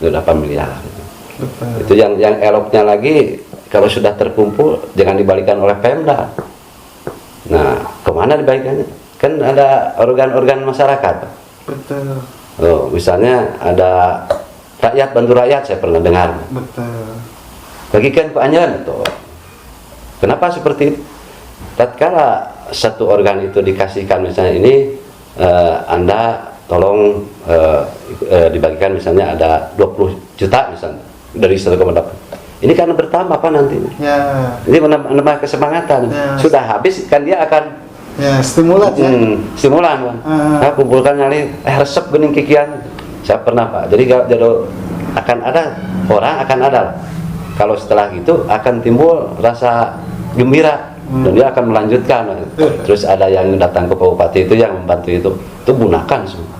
itu 8 miliar. Itu yang eloknya lagi kalau sudah terkumpul jangan dibalikan oleh Pemda. Nah kemana dibalikannya, kan ada organ-organ masyarakat. Betul. Misalnya ada rakyat bantu rakyat, saya pernah dengar. Betul. Bagikan ke Anjaran itu. Kenapa seperti itu? Tatkala satu organ itu dikasihkan misalnya ini Anda tolong dibagikan misalnya ada 20 juta misalnya dari 1,8. Ini karena bertambah apa nanti? Ya. Ini menambah kesemangatan. Ya. Sudah habis kan dia akan ya stimulan ya. Stimulan Pak. Nah, kumpulkan nyali resep gening kikian. Saya pernah Pak. Jadi akan ada orang akan ada. Kalau setelah itu akan timbul rasa gembira dan dia akan melanjutkan. Terus ada yang datang ke Pak Bupati itu yang membantu itu gunakan semua.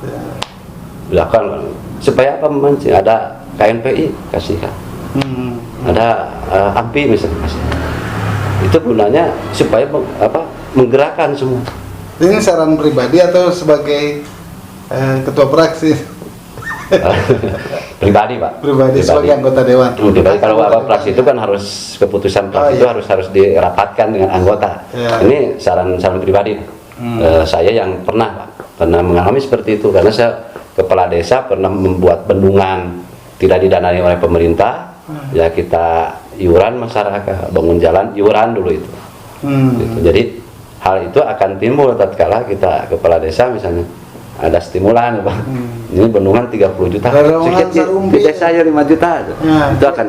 Gunakan supaya apa memancing, ada KNPI kasihkan. Ada AMPI misalnya kasih. Itu gunanya supaya menggerakkan semua. Ini saran pribadi atau sebagai ketua praksi? Pribadi Pak. Pribadi sebagai anggota dewan. Pribadi kalau praksi itu kan harus keputusan praksi itu harus dirapatkan dengan anggota. Ya. Ini saran pribadi. Saya yang pernah mengalami seperti itu karena saya kepala desa pernah membuat bendungan tidak didanai oleh pemerintah. Ya kita iuran masyarakat, bangun jalan iuran dulu itu. Gitu. Jadi hal itu akan timbul tatkala kita kepala desa misalnya ada stimulan Pak. Ini bendungan 30 juta. Di desa ya 5 juta. Ya, itu akan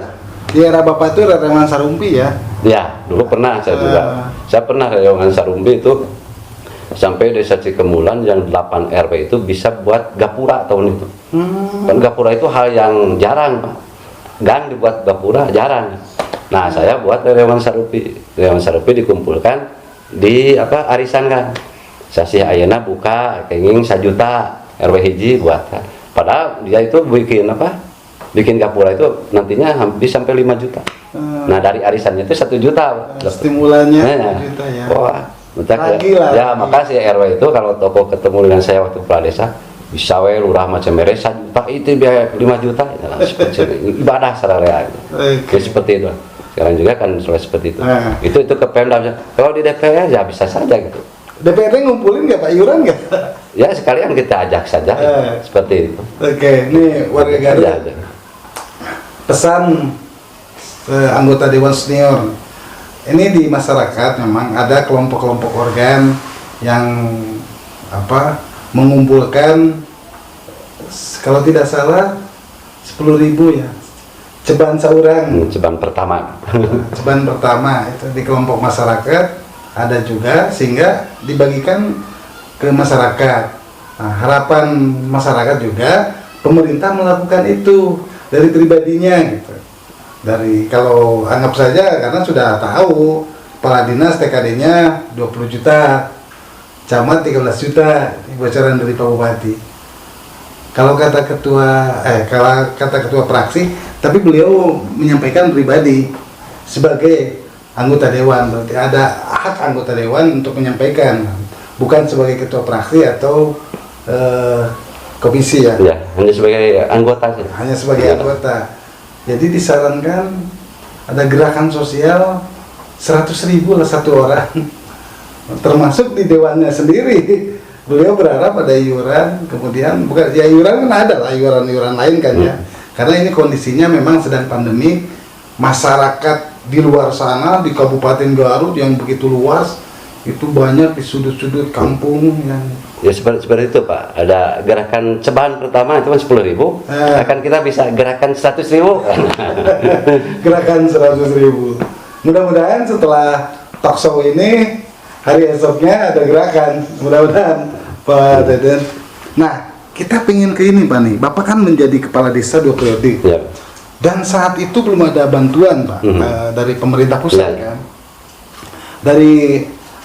di era Bapak itu Rewangan Sarumpi ya. Ya, dulu pernah saya juga. Saya pernah Rewangan Sarumpi itu sampai desa Cikemulan yang 8 RW itu bisa buat gapura tahun itu. Kan gapura itu hal yang jarang Pak. Gang dibuat gapura jarang. Nah, saya buat Rewangan Sarumpi. Rewangan Sarumpi dikumpulkan di arisan kan. Sasih ayeuna buka kenging 1 juta RW hiji buat kan. Padahal dia itu bikin gapura itu nantinya hampir sampai 5 juta. Nah, dari arisannya itu 1 juta. Stimulannya 1 juta ya. Wah, ya makasih RW itu kalau tokoh ketemu dengan saya waktu kepala desa bisa lurah macam beres 1 juta itu biaya 5 juta ibadah secara real. Seperti itu. Sekarang juga kan seperti itu. Itu ke Pemda. Kalau di DPR ya bisa saja gitu. DPR ngumpulin nggak Pak iuran nggak? Ya sekalian kita ajak saja seperti itu. Oke, ini warga Garut. Pesan anggota Dewan Senior. Ini di masyarakat memang ada kelompok-kelompok organ yang mengumpulkan kalau tidak salah 10.000 ya Ceban Saurang. Ceban pertama. Ceban pertama itu di kelompok masyarakat ada juga, sehingga dibagikan ke masyarakat. Nah, harapan masyarakat juga pemerintah melakukan itu dari pribadinya gitu. Dari, kalau anggap saja karena sudah tahu kepala dinas TKD-nya 20 juta, camat 13 juta, bocoran dari Pak Bupati. Kalau kata ketua praksi, tapi beliau menyampaikan pribadi sebagai anggota dewan, berarti ada hak anggota dewan untuk menyampaikan, bukan sebagai ketua praksi atau komisi ya. Ya, hanya sebagai anggota saja. Hanya sebagai anggota. Jadi disarankan ada gerakan sosial 100.000 lah satu orang, termasuk di dewannya sendiri. Beliau berharap ada iuran, kemudian bukan ya, iuran kan ada lah, iuran lain kan ya. Karena ini kondisinya memang sedang pandemi, masyarakat di luar sana di Kabupaten Garut yang begitu luas itu banyak di sudut-sudut kampung yang ya seperti itu Pak. Ada gerakan ceban pertama cuma 10.000, akan kita bisa gerakan 100.000. Gerakan 100.000. Mudah-mudahan setelah talk show ini hari esoknya ada gerakan, mudah-mudahan Pak Deden. Nah, kita pengen ke ini Pak nih, Bapak kan menjadi kepala desa 2 periode ya. Dan saat itu belum ada bantuan Pak dari pemerintah pusat ya. Kan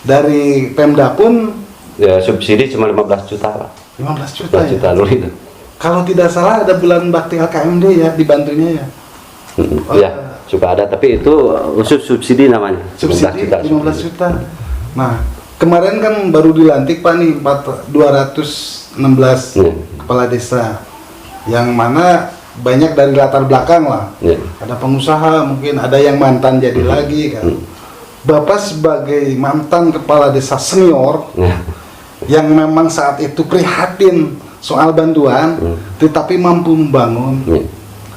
dari Pemda pun ya, subsidi cuma 15 juta Pak. 15 juta 15 juta ya? dulu itu. Kalau tidak salah ada bulan bakti LKMD ya, dibantunya ya. Ya, suka ada, tapi itu khusus subsidi namanya. Subsidi 15 juta. Nah, kemarin kan baru dilantik Pak nih 216 kepala desa, yang mana banyak dari latar belakang lah. Ada pengusaha, mungkin ada yang mantan jadi lagi kan. Bapak sebagai mantan kepala desa senior yang memang saat itu prihatin soal bantuan, tetapi mampu membangun,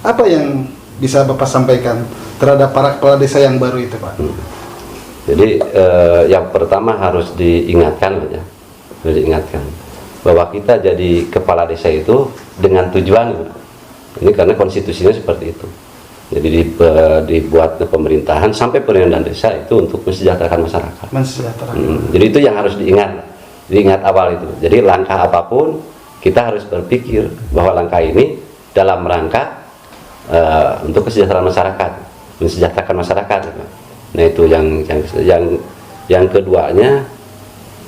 apa yang bisa Bapak sampaikan terhadap para kepala desa yang baru itu Pak? Jadi yang pertama harus diingatkan ya, bahwa kita jadi kepala desa itu dengan tujuan, ini karena konstitusinya seperti itu. Jadi dibuat pemerintahan sampai pemerintahan desa itu untuk mensejahterakan masyarakat. Jadi itu yang harus diingat awal itu. Jadi langkah apapun kita harus berpikir bahwa langkah ini dalam rangka untuk kesejahteraan masyarakat, mensejahterakan masyarakat. Nah itu yang keduanya.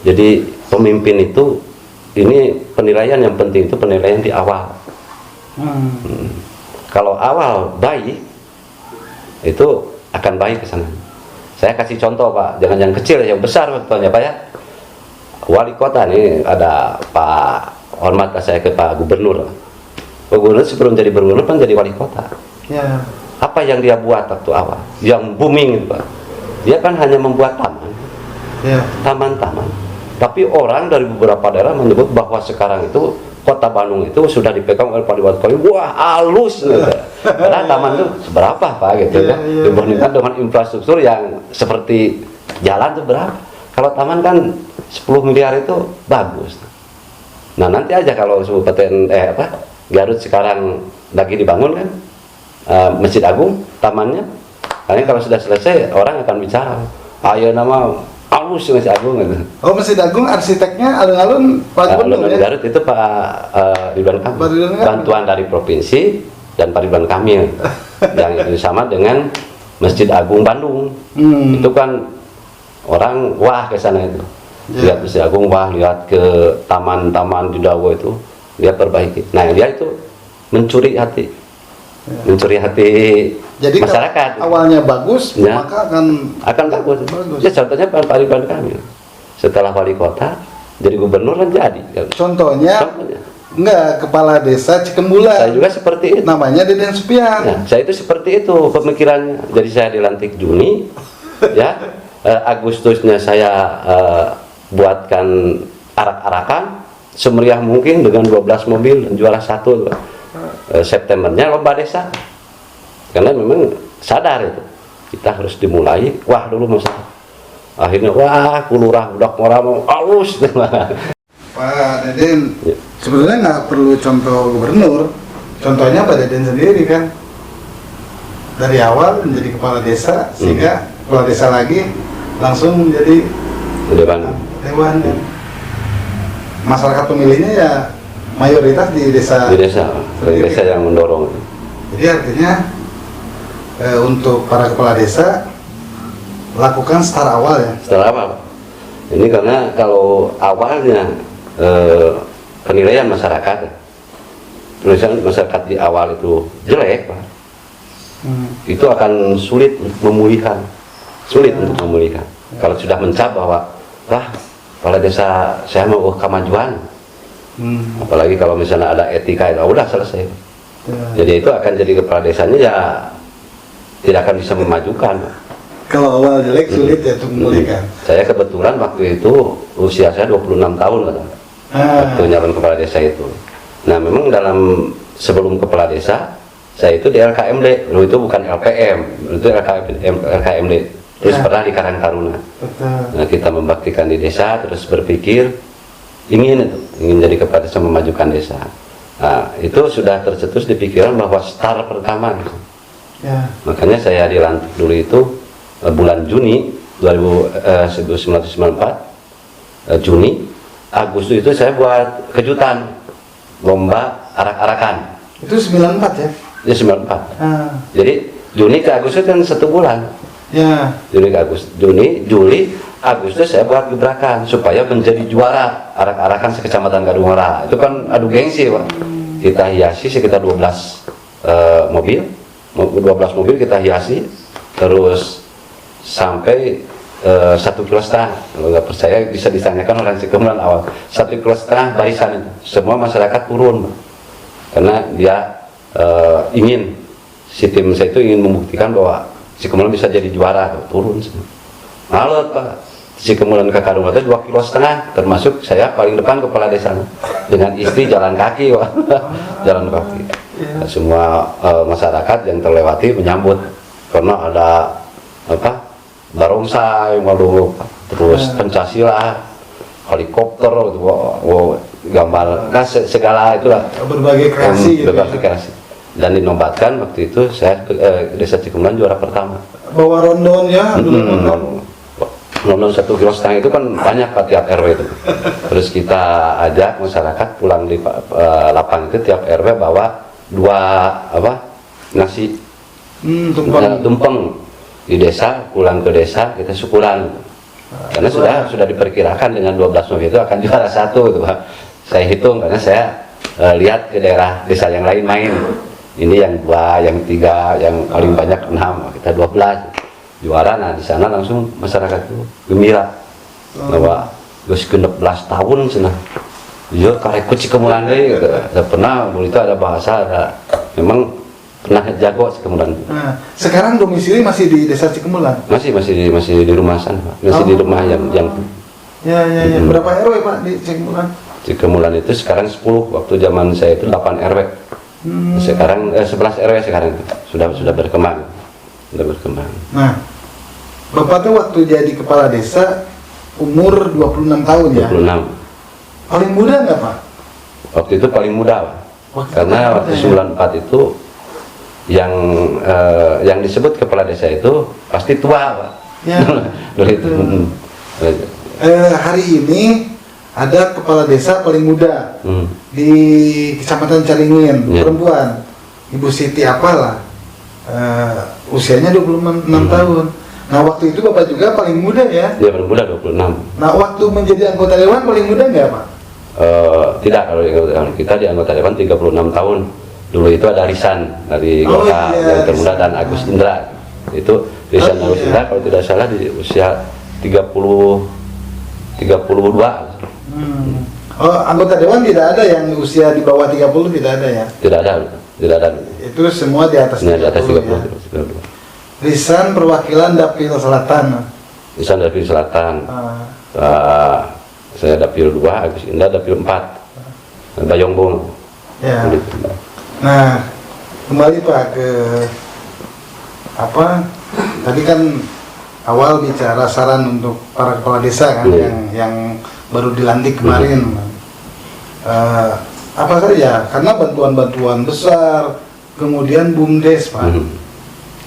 Jadi pemimpin itu, ini penilaian yang penting itu penilaian di awal. Kalau awal baik, itu akan baik ke sana. Saya kasih contoh Pak, jangan yang kecil, yang besar contohnya Pak ya. Wali kota nih, ada Pak, hormat saya ke Pak Gubernur. Pak Gubernur sebelum jadi gubernur kan jadi wali kota. Ya. Apa yang dia buat waktu awal? Yang booming itu Pak. Dia kan hanya membuat taman. Ya. Taman-taman. Tapi orang dari beberapa daerah menyebut bahwa sekarang itu Kota Bandung itu sudah dipegang oleh Pak Bupati. Wah, halus gitu. Karena taman itu seberapa Pak gitu ya. Dibandingkan dengan infrastruktur yang seperti jalan itu berapa. Kalau taman kan 10 miliar itu bagus. Nah, nanti aja kalau Kabupaten Garut sekarang lagi dibangun kan Masjid Agung tamannya. Karena kalau sudah selesai orang akan bicara, ayo nama halus Masjid Agung gitu. Oh, Masjid Agung arsiteknya alun-alun Pak Gubernur ya? Garut itu Pak Ridwan Kamil. Bantuan dari provinsi dan Pak Ridwan Kamil. Yang itu sama dengan Masjid Agung Bandung. Itu kan orang wah ke sana itu. Lihat Masjid Agung, wah lihat ke taman-taman di Dago itu, lihat perbaiki. Nah, dia itu mencuri hati. Mencuri hati. Jadi masyarakat awalnya bagus, ya, maka akan bagus. Ya contohnya Pak Ridwan Kamil setelah wali kota jadi gubernur kan jadi. Contohnya enggak, kepala desa Cikembulan. Saya juga seperti itu. Namanya Deden Supian. Nah, saya itu seperti itu pemikirannya. Jadi saya dilantik Juni, ya Agustusnya saya buatkan arak-arakan semeriah mungkin dengan 12 mobil dan juara 1. Septembernya lomba desa. Karena memang sadar itu kita harus dimulai dulu masalah, akhirnya kulurah budak mora mau halus. Pak Deden sebenarnya nggak perlu contoh gubernur, contohnya Pak Deden sendiri kan. dari awal menjadi kepala desa, sehingga kepala desa lagi langsung menjadi dewan. Masyarakat pemilihnya ya mayoritas di desa. Di desa yang mendorong. Jadi artinya untuk para kepala desa lakukan start awal ya. Start awal. Ini karena kalau awalnya penilaian masyarakat di awal itu jelek, Pak. Itu akan sulit memulihkan. Untuk memulihkan. Kalau sudah mencap bahwa kepala desa saya mau kemajuan. Apalagi kalau misalnya ada etika, itu udah selesai. Jadi itu akan jadi kepala desanya ya tidak akan bisa memajukan. Kalau awal jelek sulit ya untuk memulihkan. Saya kebetulan waktu itu usia saya 26 tahun waktu nyalon kepala desa itu. Nah memang sebelum kepala desa saya itu di LKMD, itu bukan LPM, itu LKMD. Terus pernah di Karang Taruna. Nah kita membaktikan di desa, terus berpikir ingin jadi kepala desa, memajukan desa. Nah itu sudah tercetus di pikiran bahwa start pertama gitu. Makanya saya dilantik dulu itu bulan Juni 1994, Juni, Agustus itu saya buat kejutan lomba arak-arakan. Itu 94 ya? Ya 94. Jadi Juni ke Agustus kan 1 bulan. Ya. Juni ke Agustus, Juli, Agustus saya buat gebrakan supaya menjadi juara arak-arakan sekecamatan Gadungora. Itu kan adu gengsi, Pak. Kita hiasi sekitar 12 mobil kita hiasi, terus sampai 1,5 kilo. Kalau nggak percaya bisa ditanyakan orang Cikemulan awal. 1,5 kilo barisan itu, semua masyarakat turun, karena dia ingin, si tim saya itu ingin membuktikan bahwa Cikemulan bisa jadi juara, turun semua. Malut, Pak. Cikemulan ke Karung itu 2,5 kilo, termasuk saya paling depan kepala desa dengan istri jalan kaki, Pak. Jalan kaki. Semua masyarakat yang terlewati menyambut karena ada barongsai, terus Pancasila, helikopter, gambar, segala itulah berbagai kreasi, kreasi. Dan dinobatkan waktu itu saya desa Cikemulan juara pertama. Bawa rondon ya, rondon 1,5 kilo itu kan banyak Pak, tiap RW itu. Terus kita ajak masyarakat pulang di lapang itu, tiap RW bawa 2 nasi tumpeng di desa, pulang ke desa kita syukuran. Karena sudah diperkirakan dengan 12 mobil itu akan juara 1 itu, Pak. Saya hitung karena saya lihat ke daerah desa yang lain main. Ini yang 2, yang 3, yang paling banyak 6, kita 12 juara. Nah di sana langsung masyarakat itu gembira bahwa gue 16 tahun sana. Iya, karek Cikemulan deh, gitu. Pernah, dulu itu ada bahasa, memang pernah jago Cikemulan. Nah, sekarang domisili masih di desa Cikemulan? Masih di rumah sana, Pak. Masih di rumah yang. Ya. Berapa RW, Pak, di Cikemulan? Cikemulan itu sekarang 10, waktu zaman saya itu 8 RW. Sekarang 11 RW sekarang sudah berkembang. Nah, Bapak tuh waktu jadi kepala desa umur 26 tahun ya? 26. Paling muda nggak, Pak? Waktu itu paling muda, Pak. Karena waktu 94 itu yang disebut kepala desa itu pasti tua, Pak. Ya. Hari ini ada kepala desa paling muda di Kecamatan Caringin, perempuan, Ibu Siti apalah, usianya 26 tahun. Nah waktu itu Bapak juga paling muda ya? Iya, paling muda 26. Nah waktu menjadi anggota dewan paling muda nggak, Pak? Tidak, kalau kita di anggota dewan 36 tahun. Dulu itu ada Risan dari Golkar yang termuda dan Agus Indra. Itu Risan Agus Indra kalau tidak salah di usia 32. Anggota dewan tidak ada yang usia di bawah 30, tidak ada ya? Tidak ada. Itu semua di atas 30. Di atas 30 ya? 32. Risan perwakilan Dapil Selatan. Risan Dapil Selatan. Saya Dapil 2, Agus Indah Dapil 4. Bayongbong. Ya. Nah, kembali Pak ke tadi kan awal bicara saran untuk para kepala desa kan, yang baru dilantik kemarin. Apa saja? Karena bantuan-bantuan besar, kemudian BUMDes, Pak.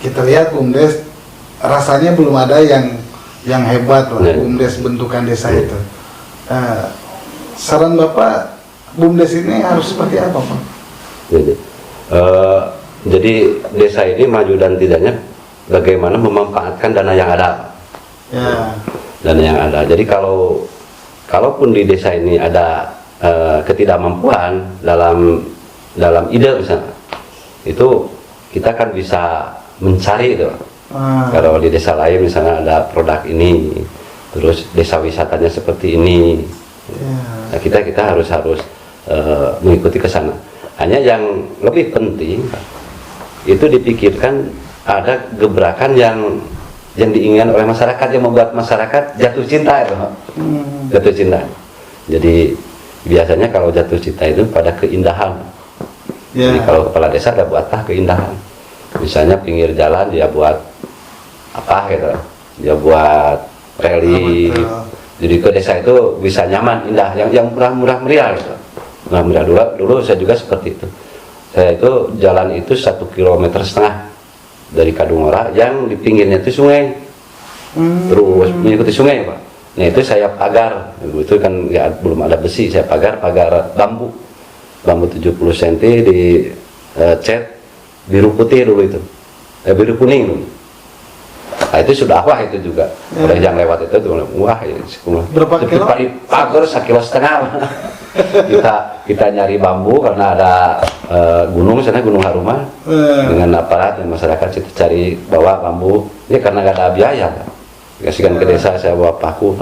kita lihat BUMDes rasanya belum ada yang hebat lah, BUMDes bentukan desa itu. Saran Bapak, BUMDes ini harus seperti apa, Pak? Jadi desa ini maju dan tidaknya bagaimana memanfaatkan dana yang ada. Ya. Dana yang ada. Jadi kalaupun di desa ini ada ketidakmampuan dalam ide misalnya, itu kita kan bisa mencari itu. Kalau di desa lain misalnya ada produk ini, terus desa wisatanya seperti ini, nah, kita harus mengikuti ke sana. Hanya yang lebih penting itu dipikirkan ada gebrakan yang diinginkan oleh masyarakat, yang membuat masyarakat jatuh cinta itu. Jatuh cinta. Jadi biasanya kalau jatuh cinta itu pada keindahan. Jadi kalau kepala desa dia buatlah keindahan. Misalnya pinggir jalan dia buat apa gitu, dia buat rally. Jadi ke desa itu bisa nyaman, indah, yang murah meriah gitu. Murah meriah dulu saya juga seperti itu. Saya itu jalan itu 1,5 km dari Kadungora, yang di pinggirnya itu sungai. Terus mengikuti sungai, Pak. Nah itu saya pagar, itu kan ya belum ada besi, saya pagar bambu 70 cm di cat biru putih dulu itu, biru kuning dulu. Nah itu sudah wah itu juga. Oleh yang lewat itu tuh wah ini berapa kilo? Pagar 1,5 kilo. kita nyari bambu karena ada gunung sana, Gunung Haruma, dengan aparat dan masyarakat kita cari bawa bambu. Ini karena gak ada biaya kan. Kasihkan ke desa, saya bawa paku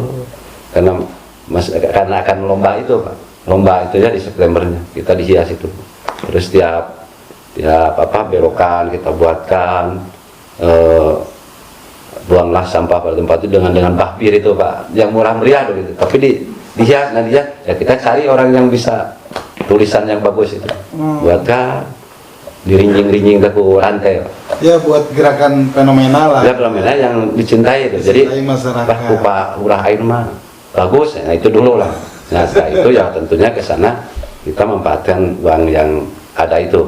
karena akan lomba itu, Pak. Lomba itu ya di Septembernya kita dihias itu. Terus tiap belokan kita buatkan, buanglah sampah pada tempat itu dengan bahpir itu, Pak, yang murah meriah gitu. Tapi dihias, nah dia ya kita cari orang yang bisa tulisan yang bagus itu, buatkan dirinjing ke rantai, Pak. Ya buat gerakan fenomenal lah. Ya fenomena yang dicintai itu. Jadi upah murah air mah bagus, nah itu dulu lah. Nah setelah itu ya tentunya ke sana kita memanfaatkan uang yang ada itu,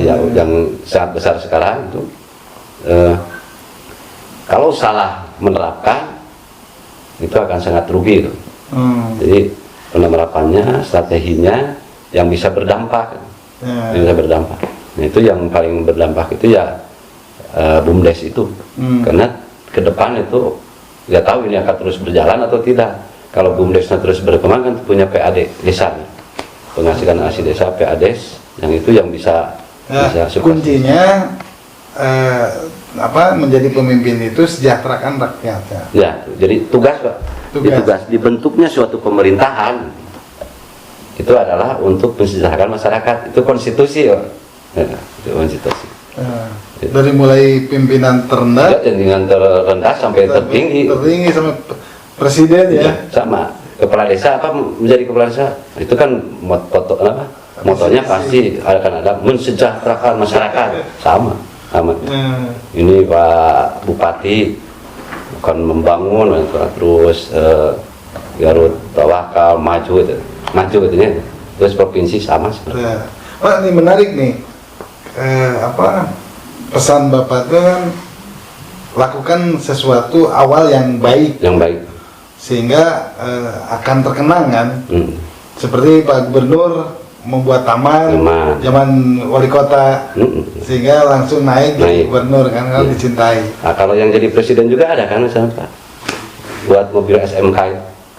yang sangat besar sekarang itu. Kalau salah menerapkan itu akan sangat rugi itu. Jadi penerapannya, strateginya yang bisa berdampak, yang bisa berdampak. Nah, itu yang paling berdampak itu ya BUMDes itu, karena ke depan itu nggak tahu ini akan terus berjalan atau tidak. Kalau BUMDesnya terus berkembang kan punya PAD desa, penghasilan asli desa PADes, yang itu yang bisa kuncinya menjadi pemimpin itu sejahterakan rakyat. Ya, jadi tugas, Pak. Tugas dibentuknya suatu pemerintahan itu adalah untuk mensejahterakan masyarakat. Itu konstitusi, Pak. Ya, itu konstitusi. Dari mulai pimpinan terendah, dengan terendah sampai tertinggi sampai presiden ya. Sama kepala desa menjadi kepala desa itu kan motonya pasti akan ada mensejahterakan masyarakat, sama. Ini Pak Bupati bukan membangun terus Garut Tawakal maju itu ya. Terus provinsi sama sebenarnya. Pak, ini menarik nih, pesan Bapak itu kan lakukan sesuatu awal yang baik sehingga akan terkenang kan. Seperti Pak Gubernur membuat taman zaman wali kota, sehingga langsung naik jadi gubernur kan, kalau dicintai. Nah, kalau yang jadi presiden juga ada kan misalnya Pak, buat mobil SMK.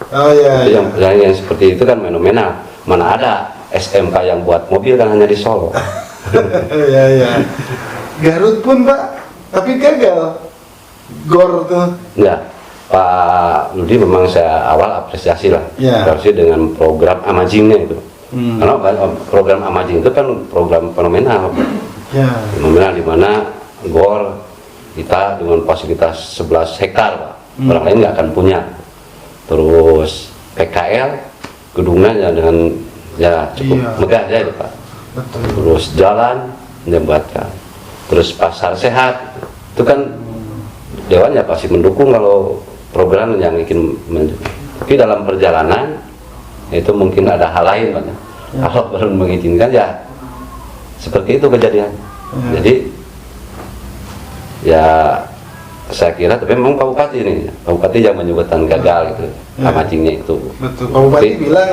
Oh iya. Yang seperti itu kan fenomenal. Mana ada SMK yang buat mobil kan hanya di Solo. Iya. Garut pun Pak, tapi gagal. Gor tuh. Enggak. Pak Ludi memang saya awal apresiasi lah. Apresiasi dengan program Amajingnya itu. Karena program Amajing itu kan program fenomenal. Fenomenal di mana Gor kita dengan fasilitas 11 hektar, Pak. Orang lain nggak akan punya. Terus PKL gedungnya dengan cukup megah ya, Pak. Betul. Terus jalan menjembatkan. Terus pasar sehat itu kan Dewan ya pasti mendukung kalau program yang ingin tapi dalam perjalanan itu mungkin ada hal lain, Pak. Kalau belum mengizinkan ya seperti itu kejadian. Jadi ya saya kira, tapi memang Pak Bupati yang menyebutkan gagal gitu, mancingnya itu. Betul. Pak Bupati bilang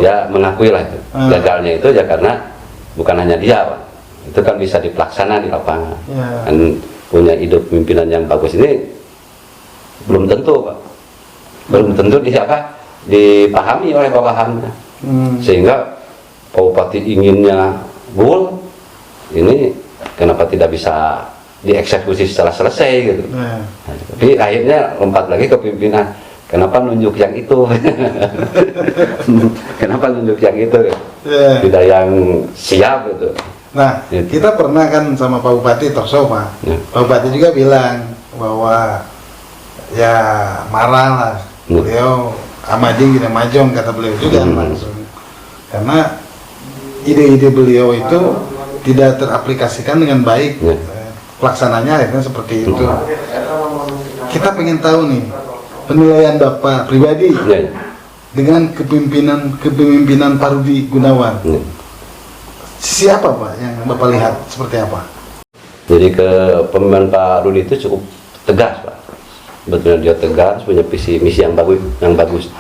ya mengakui lah itu. Gagalnya itu ya karena bukan hanya dia, Pak. Itu kan bisa dilaksanakan di lapangan. Kan punya ide pemimpinan yang bagus ini belum tentu, Pak. Belum tentu dipahami oleh bawahannya. Sehingga Pak Bupati inginnya goal, ini kenapa tidak bisa dieksekusi setelah selesai gitu. Nah, tapi akhirnya lompat lagi ke pimpinan, kenapa nunjuk yang itu? Kenapa nunjuk yang itu? Tidak yang siap gitu. Nah, kita pernah kan sama Pak Bupati Torso, Pak. Pak Bupati juga bilang bahwa ya marah lah. Beliau amading tidak majong, kata beliau juga langsung. Karena ide-ide beliau itu tidak teraplikasikan dengan baik. Pelaksananya akhirnya seperti itu. Kita pengen tahu nih penilaian Bapak pribadi dengan kepemimpinan Pak Rudi Gunawan. Siapa Pak yang Bapak lihat seperti apa? Jadi kepemimpinan Pak Rudi itu cukup tegas, Pak. Betul, dia tegas, punya visi misi yang bagus.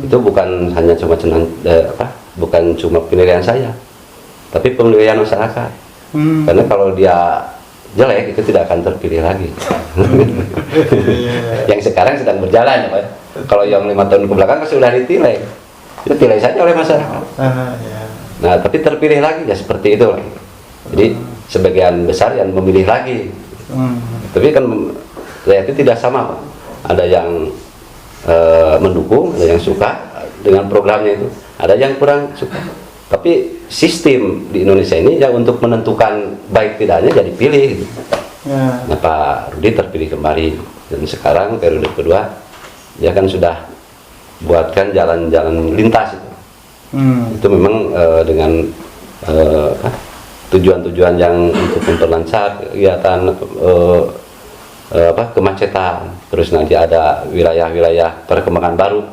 Itu bukan hanya bukan cuma penilaian saya, tapi penilaian masyarakat. Karena kalau dia jelek itu tidak akan terpilih lagi. Yang sekarang sedang berjalan ya, Pak. Kalau yang 5 tahun ke belakang kan sudah ditilai, itu tilai saja oleh masyarakat. Nah, tapi terpilih lagi ya seperti itu. Jadi sebagian besar yang memilih lagi. Tapi kan ya itu tidak sama, Pak. Ada yang mendukung, ada yang suka dengan programnya itu, ada yang kurang suka. Tapi sistem di Indonesia ini ya untuk menentukan baik tidaknya jadi pilih gitu. Nah, Pak Rudi terpilih kembali dan sekarang periode kedua dia kan sudah buatkan jalan-jalan lintas itu. Itu memang dengan tujuan-tujuan yang untuk memperlancar kegiatan kemacetan, terus nanti ada wilayah-wilayah perkembangan baru.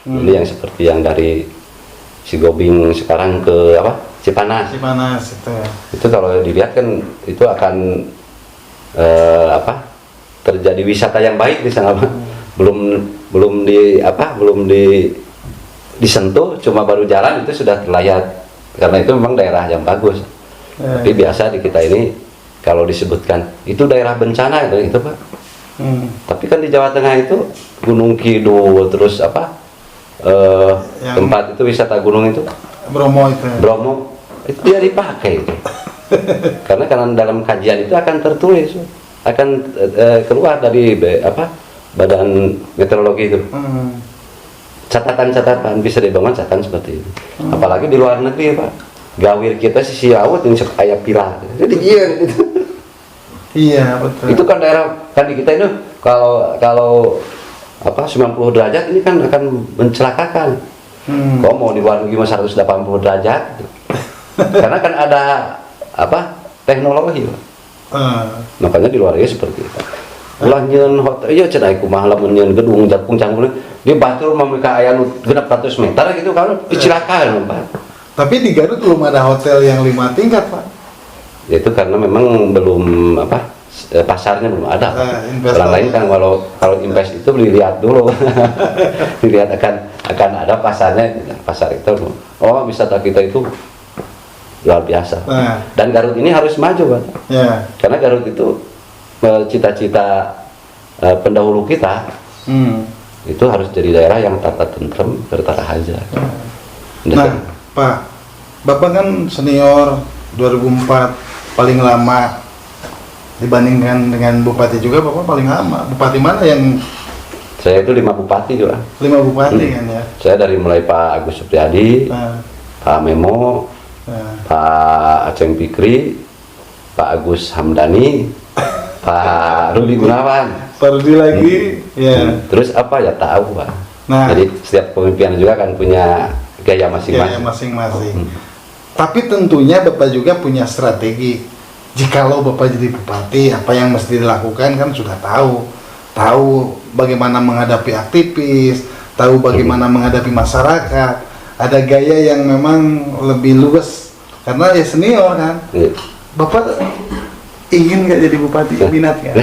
Ini yang seperti yang dari Sigobing sekarang ke Cipanas itu. Itu kalau dilihat kan itu akan terjadi wisata yang baik di sana, Pak. Belum disentuh, cuma baru jalan itu sudah terlihat, karena itu memang daerah yang bagus. Tapi biasa di kita ini kalau disebutkan itu daerah bencana itu Pak. Tapi kan di Jawa Tengah itu Gunung Kidul, terus tempat itu wisata gunung itu Bromo itu dia dipakai itu. karena dalam kajian itu akan tertulis, akan keluar dari badan meteorologi itu. Catatan bisa dibangun catatan seperti itu. Apalagi di luar negeri, Pak, gawir kita sisi laut yang kayak pilar jadi gitu. Iya betul. Itu kan daerah kan di kita itu kalau 90 derajat ini kan akan mencelakakan. Kok mau di luar negeri 180 derajat? Karena kan ada teknologi. Makanya di luar negeri seperti itu. Ulah nyeun hotel ieu cenah kumaha lamun nyeun gedung jakung canggung di Batur mamika aya nu 600 meter gitu kan dicelakaan, Pak. Tapi di Garut belum ada hotel yang 5 tingkat, Pak. Itu karena memang belum pasarnya belum ada. Orang lain kan kalau invest itu dilihat dulu. Dilihat akan ada pasarnya, pasar itu. Oh, wisata kita itu luar biasa. Dan Garut ini harus maju, Pak. Karena Garut itu cita-cita pendahulu kita itu harus jadi daerah yang tata tentrem, tertarahaja. Nah, Pak, Bapak kan senior 2004 paling lama dibandingkan dengan Bupati juga. Bapak paling lama. Bupati mana yang? Saya itu 5 bupati juga. 5 bupati kan ya. Saya dari mulai Pak Agus Supriyadi, Pak Memo, Pak Aceng Fikri, Pak Agus Hamdani, Pak Rudi Gunawan. Pak Rudi lagi, ya. Terus ya tahu, Pak. Nah, jadi setiap pemimpinan juga kan punya gaya masing-masing. Tapi tentunya Bapak juga punya strategi. Jikalau Bapak jadi bupati, apa yang mesti dilakukan kan sudah tahu bagaimana menghadapi aktivis, tahu bagaimana menghadapi masyarakat. Ada gaya yang memang lebih luas karena ya senior kan. Bapak ingin nggak jadi bupati, minat nggak?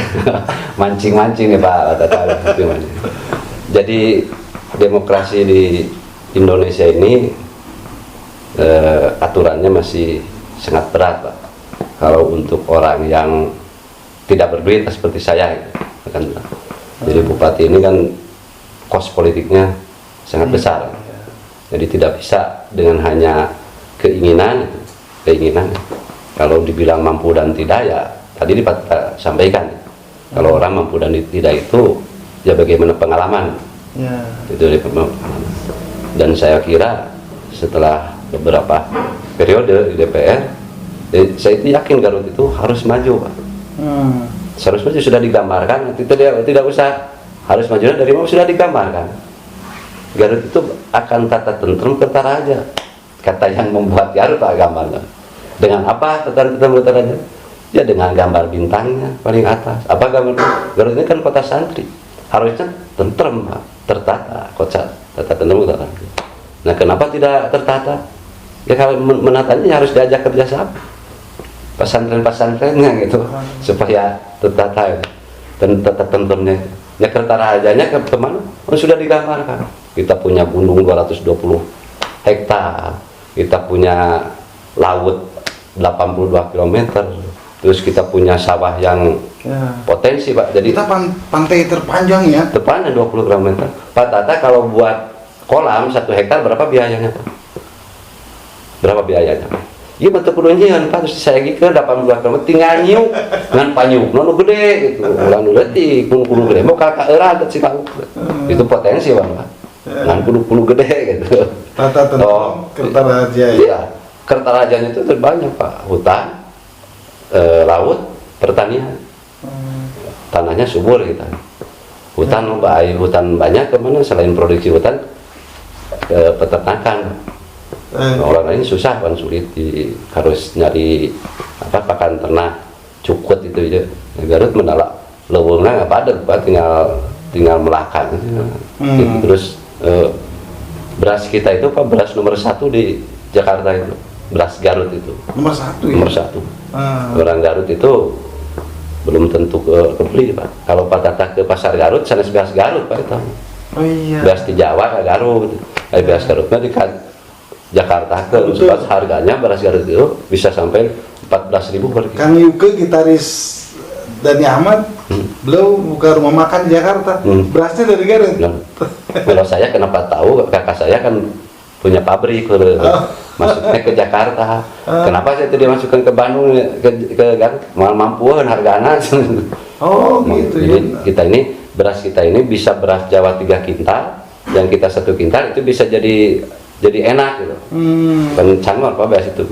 Mancing-mancing ya Pak. Jadi demokrasi di Indonesia ini aturannya masih sangat berat Pak. Kalau untuk orang yang tidak berduit seperti saya kan. Jadi bupati ini kan kos politiknya sangat besar. Jadi tidak bisa dengan hanya keinginan. Kalau dibilang mampu dan tidak, ya tadi Pak sampaikan. Kalau orang mampu dan tidak itu ya bagaimana pengalaman. Itu dan saya kira setelah beberapa periode di DPR, saya itu yakin Garut itu harus maju Pak. Harus maju, sudah digambarkan, tidak usah harus majunya dari mana, sudah digambarkan. Garut itu akan tata tentrem Kertaraja, kata yang membuat Garut Pak gambarnya. Dengan apa tata tentrem Kertaraja? Ya dengan gambar bintangnya paling atas. Apa gambar? Garut ini kan kota santri, harusnya tentrem Pak, tertata, kota tata tentrem Kertaraja. Nah kenapa tidak tertata? Ya kalau menatanya harus diajak kerjasama pesantren-pesantrennya gitu, supaya tertata dan tata tentremnya. Ya Kertarajanya kemana? Sudah digambarkan. Kita punya gunung 220 hektar, kita punya laut 82 km, terus kita punya sawah yang potensi Pak. Jadi kita pantai terpanjang ya? Terpanjang 20 km. Pak Tata kalau buat kolam 1 hektar berapa biayanya Pak? Berapa biayanya Pak? Iya betul perunjian Pak, terus saya ke 82 km tinggal nyuk dengan panyuk nono gede gitu, ulang letik puluh gede mau kakak era sih itu potensi Pak, dengan puluh gede gitu. Tata tentrem Kertaraja ya? Iya, Kertarajanya itu terbanyak Pak, hutan, laut, pertanian, tanahnya subur kita, hutan hutan banyak kemana selain produksi hutan, peternakan. Orang lain susah kan, sulit harus nyari pakan ternak cukut itu aja. Garut mendalam lewungnya nggak ada Pak, tinggal melakan gitu. Terus beras kita itu Pak, beras nomor 1 di Jakarta itu, beras Garut itu nomor 1 ya? Nomor 1. Orang Garut itu belum tentu kebeli Pak. Kalau Pak Tata ke pasar Garut, sanes beras Garut Pak itu. Oh iya. Beras di Jawa ke Garut, beras Garutnya di Jakarta ke harganya beras Garut itu bisa sampai 14.000 per kilo. Kang Yuke gitaris Dani Ahmad, beliau buka rumah makan di Jakarta, berasnya dari Garut. Kalau saya kenapa tahu, kakak saya kan punya pabrik masuknya ke Jakarta. Kenapa saya tidak masukkan ke Bandung, ke Garut? Mal mampuan harganya. Oh gitu ya. Jadi beras kita ini bisa beras Jawa 3 kintal, yang kita 1 kintal itu bisa jadi enak gitu. Kan cangor Pak beras itu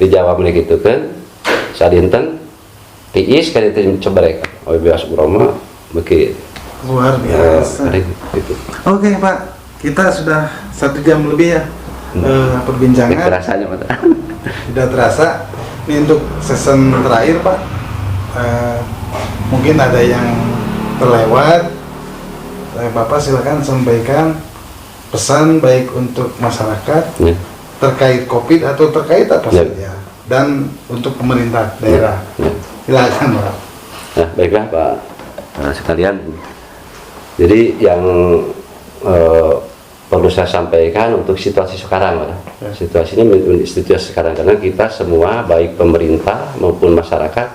di Jawa meneh gitu kan. Sadinten tiis kan itu cebrek. Oh beras urama beki luar biasa. Gitu. Oke Pak, kita sudah 1 jam lebih ya perbincangan. Rasanya Pak. Tidak terasa. Ini untuk season terakhir Pak. Mungkin ada yang terlewat. Bapak silakan sampaikan pesan baik untuk masyarakat terkait COVID atau terkait apa saja, dan untuk pemerintah daerah. Silakan Pak. Nah, baiklah Pak sekalian. Jadi yang perlu saya sampaikan untuk situasi sekarang Pak. Situasi ini situasi sekarang karena kita semua baik pemerintah maupun masyarakat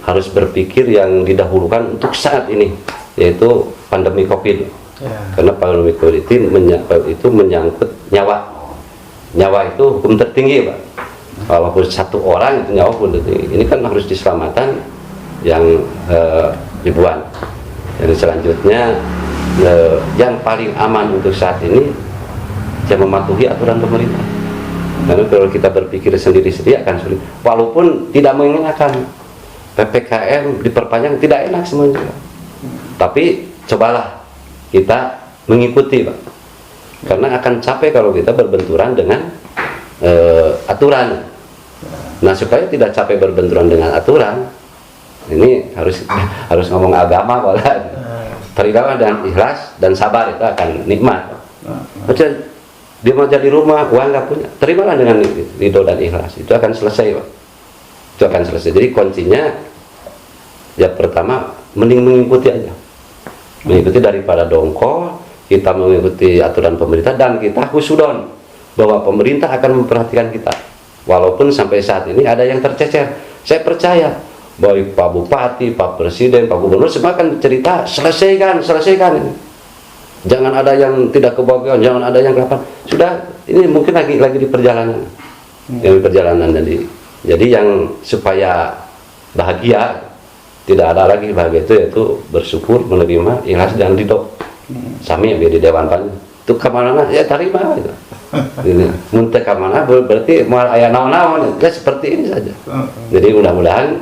harus berpikir yang didahulukan untuk saat ini, yaitu pandemi COVID. Karena pandemi COVID itu menyangkut nyawa itu hukum tertinggi Pak. Walaupun 1 orang itu nyawa hukum tertinggi. Ini kan harus diselamatkan yang ribuan. Jadi selanjutnya yang paling aman untuk saat ini ya mematuhi aturan pemerintah. Karena kalau kita berpikir sendiri-sendiri akan sulit. Walaupun tidak mengenakan PPKM diperpanjang, tidak enak semuanya. Tapi cobalah kita mengikuti Pak, karena akan capek kalau kita berbenturan dengan aturan. Nah supaya tidak capek berbenturan dengan aturan, ini harus ngomong agama Pak. Terimalah dengan ikhlas dan sabar, itu akan nikmat. Macam dia mau jadi rumah, uang nggak punya, terimalah dengan ridho dan ikhlas, itu akan selesai Pak. Itu akan selesai. Jadi kuncinya Ya pertama mending mengikuti aja, mengikuti daripada dongkol. Kita mengikuti aturan pemerintah dan kita husnudon bahwa pemerintah akan memperhatikan kita. Walaupun sampai saat ini ada yang tercecer, saya percaya baik Pak Bupati, Pak Presiden, Pak Gubernur semua akan cerita selesaikan ini. Jangan ada yang tidak kebagian, jangan ada yang kapan. Sudah, ini mungkin lagi di perjalanan, yang di perjalanan. Jadi yang supaya bahagia, tidak ada lagi bahagia itu, yaitu bersyukur, menerima, ikhlas dan ridho. Sami yang di dewan pan itu kemana ya terima gitu. Muntah kemana berarti mau ayah naon-naon ya seperti ini saja. Jadi mudah-mudahan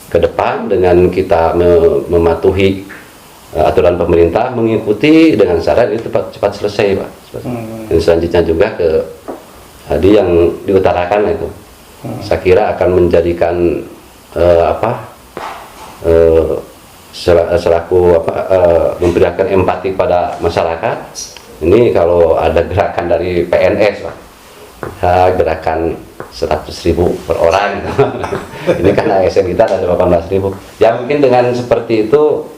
ke depan dengan kita mematuhi aturan pemerintah, mengikuti dengan syarat itu cepat selesai Pak. Dan selanjutnya juga ke tadi yang diutarakan itu, saya kira akan menjadikan selaku memberikan empati pada masyarakat. Ini kalau ada gerakan dari PNS Pak, gerakan 100.000 per orang. Ini kan ASN kita ada 18.000. Ya mungkin dengan seperti itu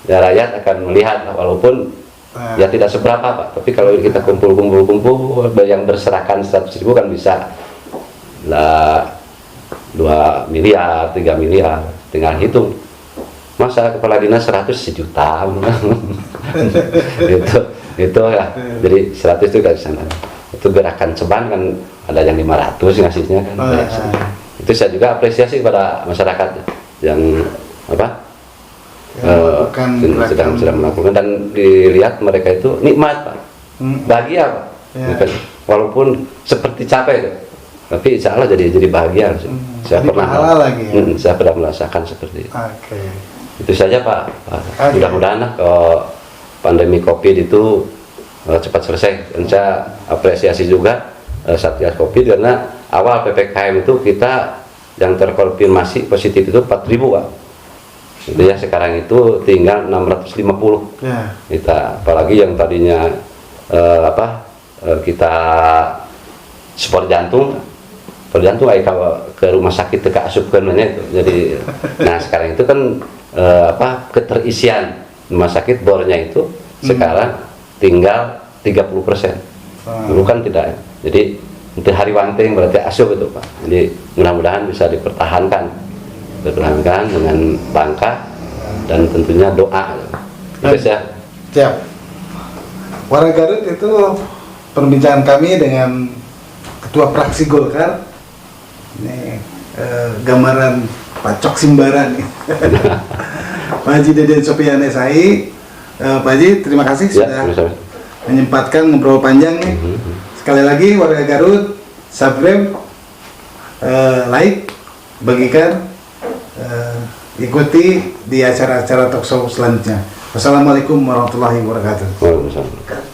ya rakyat akan melihat, walaupun ya tidak seberapa Pak, tapi kalau kita kumpul yang berserakan 100.000 kan bisa lah 2 miliar, 3 miliar, tinggal hitung. Masa kepala dinas 100 sejuta itu ya, jadi 100 itu kan sana. Itu gerakan ceban kan ada yang 500 ngasihnya kan. Itu saya juga apresiasi kepada masyarakat yang sedang melakukan, dan dilihat mereka itu nikmat Pak, bahagia Pak. Walaupun seperti capek itu, tapi insya Allah jadi bahagia. Saya pernah merasakan seperti itu. Itu saja Pak. Mudah-mudahan kalau pandemi COVID itu cepat selesai. Dan saya apresiasi juga Satgas COVID, karena awal PPKM itu kita yang terkonfirmasi positif itu 4.000 Pak. Itu ya sekarang itu tinggal 650. Kita apalagi yang tadinya kita sport jantung ke rumah sakit ke asupkeunnya itu. Jadi nah sekarang itu kan keterisian rumah sakit bornya itu sekarang tinggal 30%. Dulu kan tidak. Jadi untuk hari wanting berarti asup itu Pak. Jadi mudah-mudahan bisa dipertahankan dengan langkah dan tentunya doa. Terus ya. Siap. Warga Garut itu perbincangan kami dengan Ketua Fraksi Golkar. Ini gambaran Pak Cok Simbaran nih. Pak Haji Deden Sofian SAI. Pak Haji, terima kasih sudah menyempatkan ngobrol panjang nih. Sekali lagi warga Garut, subscribe, like, bagikan, ikuti di acara-acara talkshow selanjutnya. Wassalamualaikum warahmatullahi wabarakatuh. Waalaikumsalam.